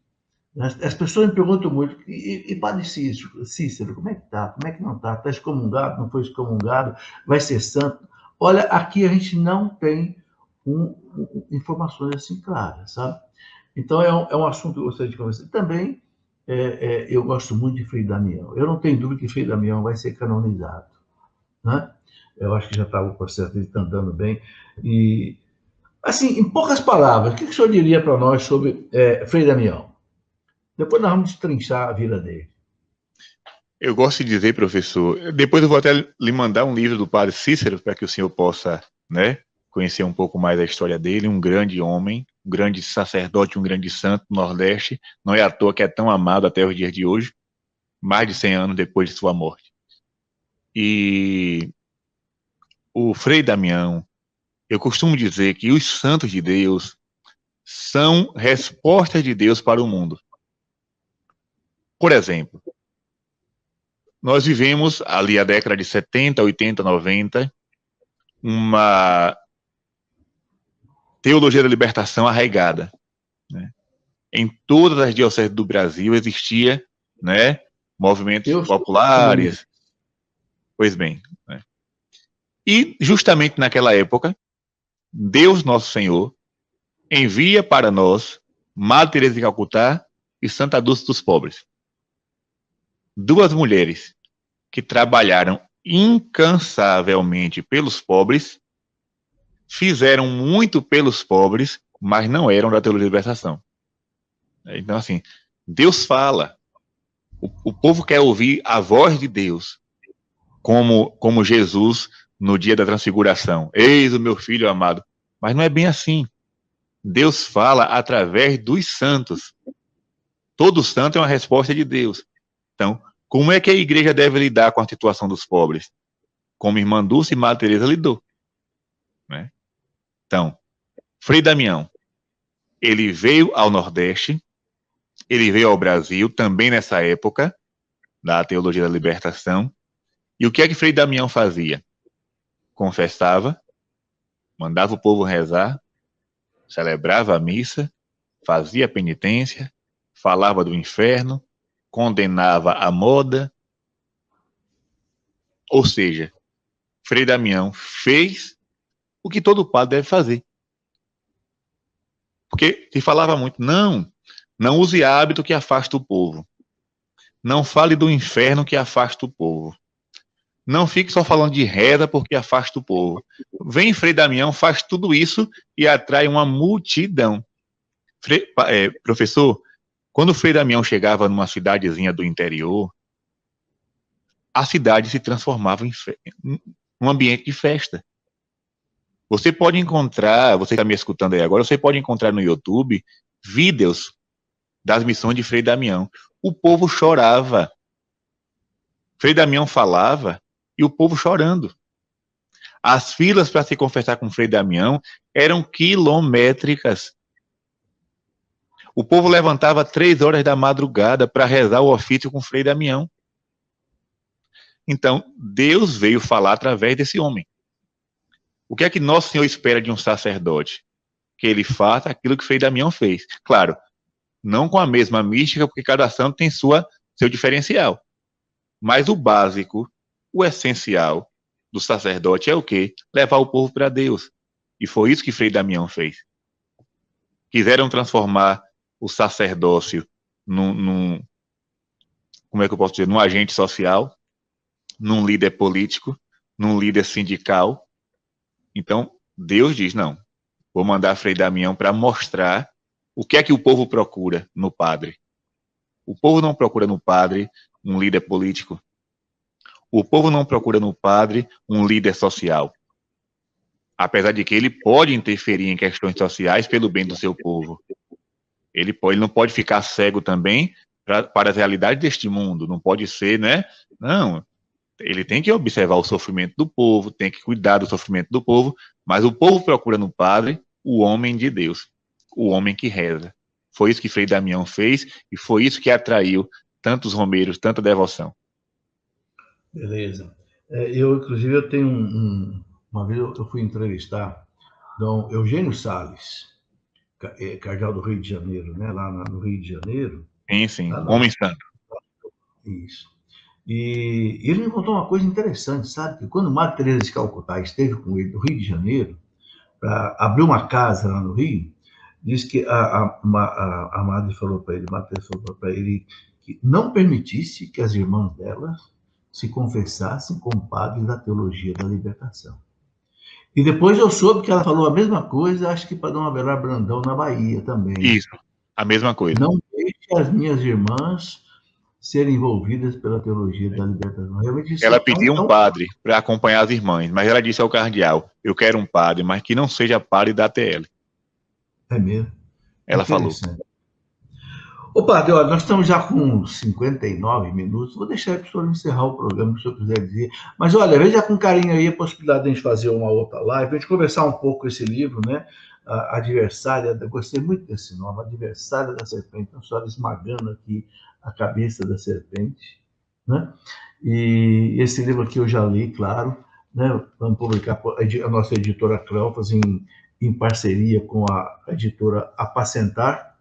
As pessoas me perguntam muito, e Padre Cícero, como é que está? Como é que não está? Está excomungado? Não foi excomungado? Vai ser santo? Olha, aqui a gente não tem informações assim claras, sabe? Então, é um assunto que eu gostaria de conversar. Também, eu gosto muito de Frei Damião. Eu não tenho dúvida que Frei Damião vai ser canonizado, né? Eu acho que já está o processo dele está andando bem. E, assim, em poucas palavras, o que o senhor diria para nós sobre Frei Damião? Depois nós vamos destrinchar a vida dele. Eu gosto de dizer, professor, depois eu vou até lhe mandar um livro do Padre Cícero para que o senhor possa, né, conhecer um pouco mais a história dele, um grande homem, um grande sacerdote, um grande santo do Nordeste, não é à toa que é tão amado até os dias de hoje, mais de 100 anos depois de sua morte. E o Frei Damião, eu costumo dizer que os santos de Deus são respostas de Deus para o mundo. Por exemplo, nós vivemos ali a década de 70, 80, 90, uma teologia da libertação arraigada, né? Em todas as dioceses do Brasil existia, né, movimentos populares. Pois bem, né? E justamente naquela época, Deus Nosso Senhor envia para nós Madre Teresa de Calcutá e Santa Dulce dos Pobres. Duas mulheres que trabalharam incansavelmente pelos pobres, fizeram muito pelos pobres, mas não eram da teologia da libertação. Então, assim, Deus fala. O povo quer ouvir a voz de Deus, como Jesus no dia da transfiguração. Eis o meu filho amado. Mas não é bem assim. Deus fala através dos santos. Todo santo é uma resposta de Deus. Então, como é que a igreja deve lidar com a situação dos pobres? Como irmã Dulce e Madre Teresa lidou, né? Então, Frei Damião, ele veio ao Nordeste, ele veio ao Brasil, também nessa época, da teologia da libertação. E o que é que Frei Damião fazia? Confessava, mandava o povo rezar, celebrava a missa, fazia penitência, falava do inferno, condenava a moda. Ou seja, Frei Damião fez o que todo padre deve fazer. Porque se falava muito, não use hábito que afasta o povo. Não fale do inferno que afasta o povo. Não fique só falando de reza porque afasta o povo. Vem Frei Damião, faz tudo isso e atrai uma multidão. Professor, quando o Frei Damião chegava numa cidadezinha do interior, a cidade se transformava em um ambiente de festa. Você pode encontrar, você está me escutando aí agora, você pode encontrar no YouTube vídeos das missões de Frei Damião. O povo chorava. Frei Damião falava e o povo chorando. As filas para se confessar com Frei Damião eram quilométricas. O povo levantava 3 horas da madrugada para rezar o ofício com Frei Damião. Então, Deus veio falar através desse homem. O que é que Nosso Senhor espera de um sacerdote? Que ele faça aquilo que Frei Damião fez. Claro, não com a mesma mística, porque cada santo tem seu diferencial. Mas o básico, o essencial do sacerdote é o quê? Levar o povo para Deus. E foi isso que Frei Damião fez. Quiseram transformar o sacerdócio como é que eu posso dizer? Num agente social, num líder político, num líder sindical. Então, Deus diz, não, vou mandar Frei Damião para mostrar o que é que o povo procura no padre. O povo não procura no padre um líder político. O povo não procura no padre um líder social. Apesar de que ele pode interferir em questões sociais pelo bem do seu povo. Ele não pode ficar cego também para as realidades deste mundo. Não pode ser, né? Não. Ele tem que observar o sofrimento do povo, tem que cuidar do sofrimento do povo, mas o povo procura no padre o homem de Deus, o homem que reza. Foi isso que Frei Damião fez e foi isso que atraiu tantos romeiros, tanta devoção. Beleza. Inclusive, eu tenho uma vez eu fui entrevistar Dom Eugênio Salles, cardeal do Rio de Janeiro, né? Lá no Rio de Janeiro. Sim, homem santo. Isso. E ele me contou uma coisa interessante, sabe? Que quando Madre Teresa de Calcutá esteve com ele no Rio de Janeiro, para abrir uma casa lá no Rio, diz que a Madre falou para ele, Madre Teresa falou para ele que não permitisse que as irmãs delas se confessassem como padres da teologia da libertação. E depois eu soube que ela falou a mesma coisa, acho que para Dom Abelardo Brandão, na Bahia também. Isso, a mesma coisa. Não deixe as minhas irmãs serem envolvidas pela teologia da libertação. Ela pediu um padre para acompanhar as irmãs, mas ela disse ao cardeal, eu quero um padre, mas que não seja padre da ATL. É mesmo? Ela falou. Ô, padre, olha, nós estamos já com 59 minutos. Vou deixar para o senhor encerrar o programa, se o senhor quiser dizer. Mas, olha, veja com carinho aí a possibilidade de a gente fazer uma outra live, para a gente conversar um pouco esse livro, né? A Adversária, gostei muito desse nome, Adversária da Serpente, a senhora esmagando aqui a cabeça da serpente, né? E esse livro aqui eu já li, claro, né? Vamos publicar a nossa editora Cleofas em parceria com a editora Apacentar,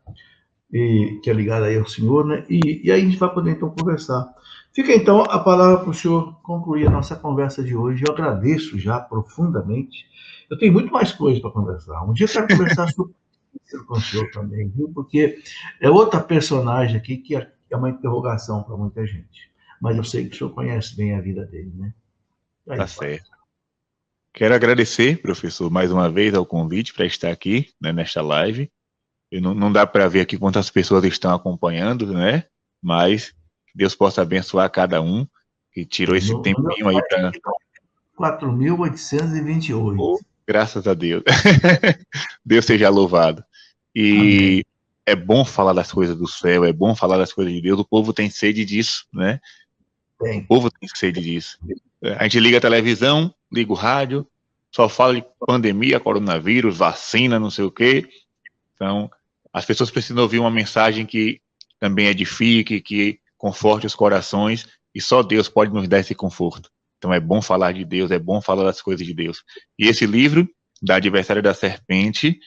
que é ligada aí ao senhor, né? E aí a gente vai poder, então, conversar. Fica, então, a palavra para o senhor concluir a nossa conversa de hoje. Eu agradeço já profundamente. Eu tenho muito mais coisas para conversar. Um dia eu quero conversar sobre isso com o senhor também, viu? Porque é outra personagem aqui que é uma interrogação para muita gente. Mas eu sei que o senhor conhece bem a vida dele, né? Aí, Tá certo. Quero agradecer, professor, mais uma vez ao convite para estar aqui, né, nesta live. Não dá para ver aqui quantas pessoas estão acompanhando, né? Mas que Deus possa abençoar cada um que tirou esse tempinho aí para... 4.828. Oh, graças a Deus. Deus seja louvado. E amém. É bom falar das coisas do céu, é bom falar das coisas de Deus. O povo tem sede disso, né? Tem. O povo tem sede disso. A gente liga a televisão, liga o rádio, só fala de pandemia, coronavírus, vacina, não sei o quê. Então, as pessoas precisam ouvir uma mensagem que também edifique, que conforte os corações, e só Deus pode nos dar esse conforto. Então, é bom falar de Deus, é bom falar das coisas de Deus. E esse livro, da Adversária da Serpente,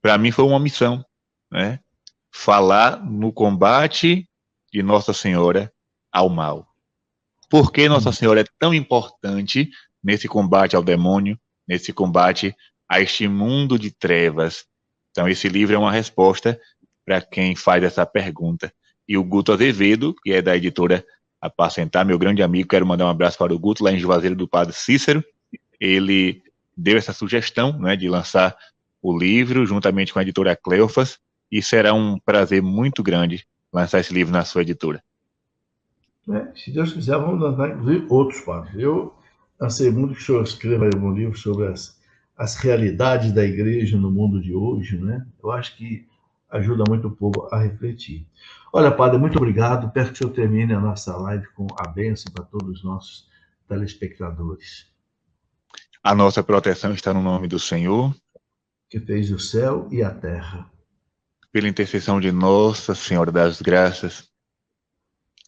para mim foi uma missão, né? Falar no combate de Nossa Senhora ao mal. Por que Nossa Senhora é tão importante nesse combate ao demônio, nesse combate a este mundo de trevas? Então, esse livro é uma resposta para quem faz essa pergunta. E o Guto Azevedo, que é da editora Apacentar, meu grande amigo, quero mandar um abraço para o Guto, lá em Juazeiro do Padre Cícero. Ele deu essa sugestão, né, de lançar o livro juntamente com a editora Cleofas, e será um prazer muito grande lançar esse livro na sua editora. Se Deus quiser, vamos lançar, inclusive, outros padres. Eu ansei muito que o senhor escreva aí um livro sobre as realidades da igreja no mundo de hoje, né? Eu acho que ajuda muito o povo a refletir. Olha, padre, muito obrigado. Peço que o senhor termine a nossa live com a bênção para todos os nossos telespectadores. A nossa proteção está no nome do Senhor, que fez o céu e a terra. Pela intercessão de Nossa Senhora das Graças,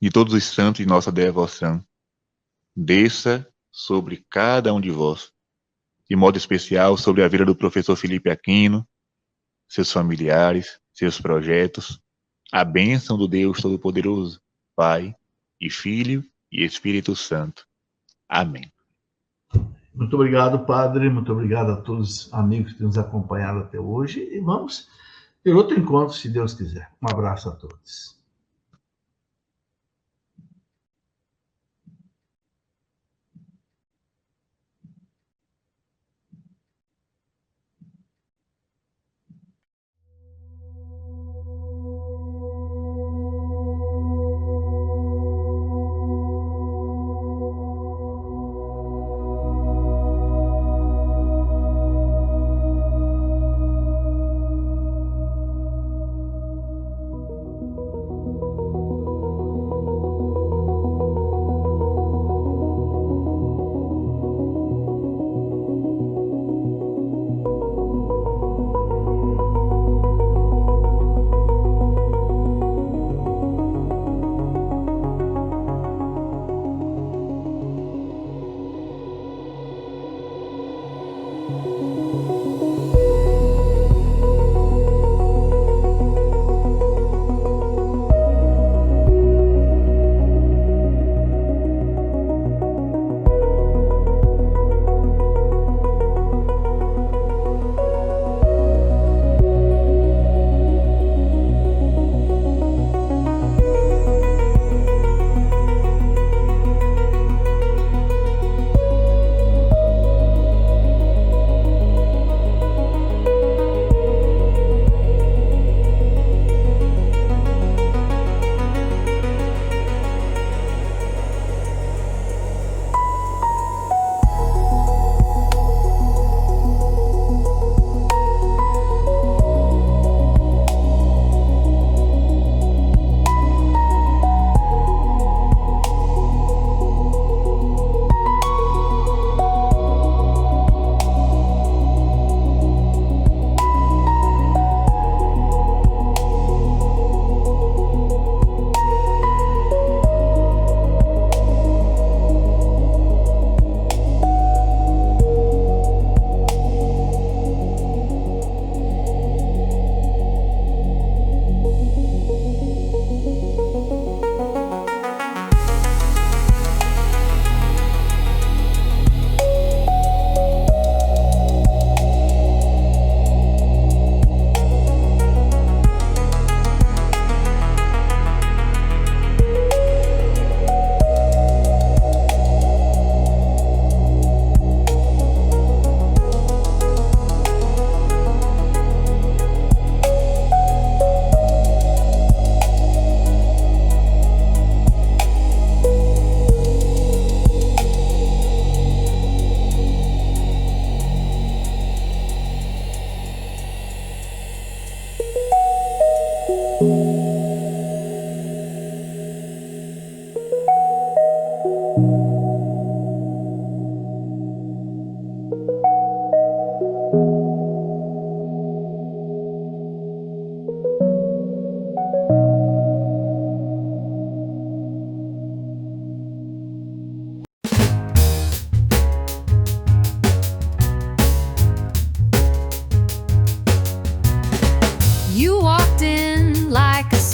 de todos os santos de nossa devoção, desça sobre cada um de vós, de modo especial sobre a vida do professor Felipe Aquino, seus familiares, seus projetos, a bênção do Deus Todo-Poderoso, Pai e Filho e Espírito Santo. Amém. Muito obrigado, padre. Muito obrigado a todos os amigos que nos acompanharam até hoje. E vamos ter outro encontro, se Deus quiser. Um abraço a todos.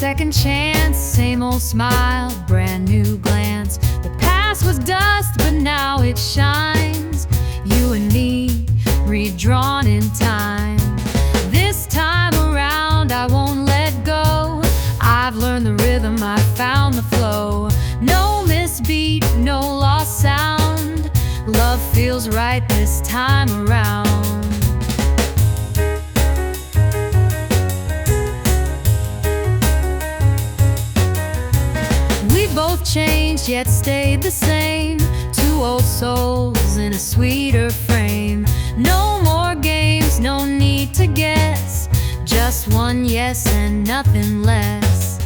second chance, same old smile, brand new glance. The past was dust, but now it shines. You and me, redrawn in time. This time around, I won't let go. I've learned the rhythm, I found the flow. No misbeat, no lost sound. Love feels right this time around. We both changed, yet stayed the same. Two old souls in a sweeter frame. No more games, no need to guess. Just one yes and nothing less.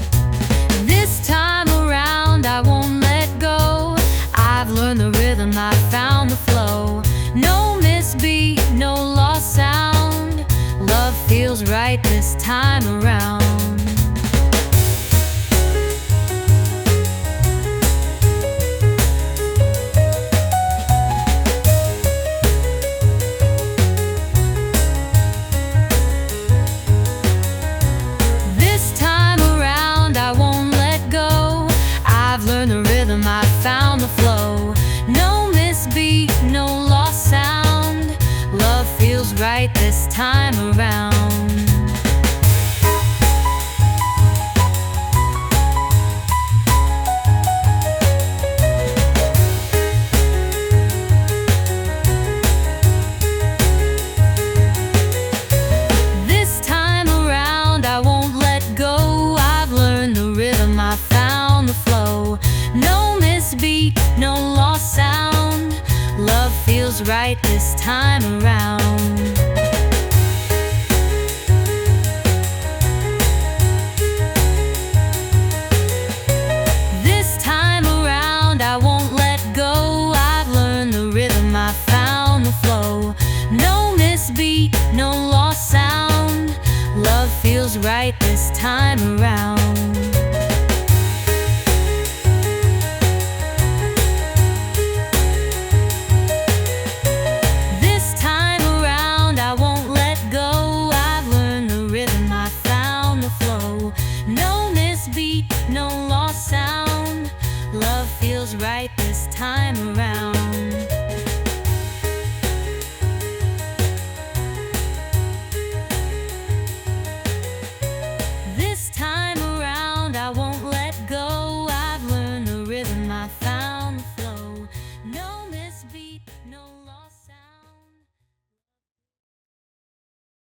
This time around, I won't let go. I've learned the rhythm, I found the flow. No misbeat, no lost sound. Love feels right this time around. I found the flow. No misbeat, no lost sound. Love feels right this time around. This time around, I won't let go. I've learned the rhythm, I found the flow. No misbeat, no lost sound. Love feels right this time around. This time around, I won't let go. I've learned the rhythm, I found the flow. No misbeat, no lost sound. Love feels right this time around.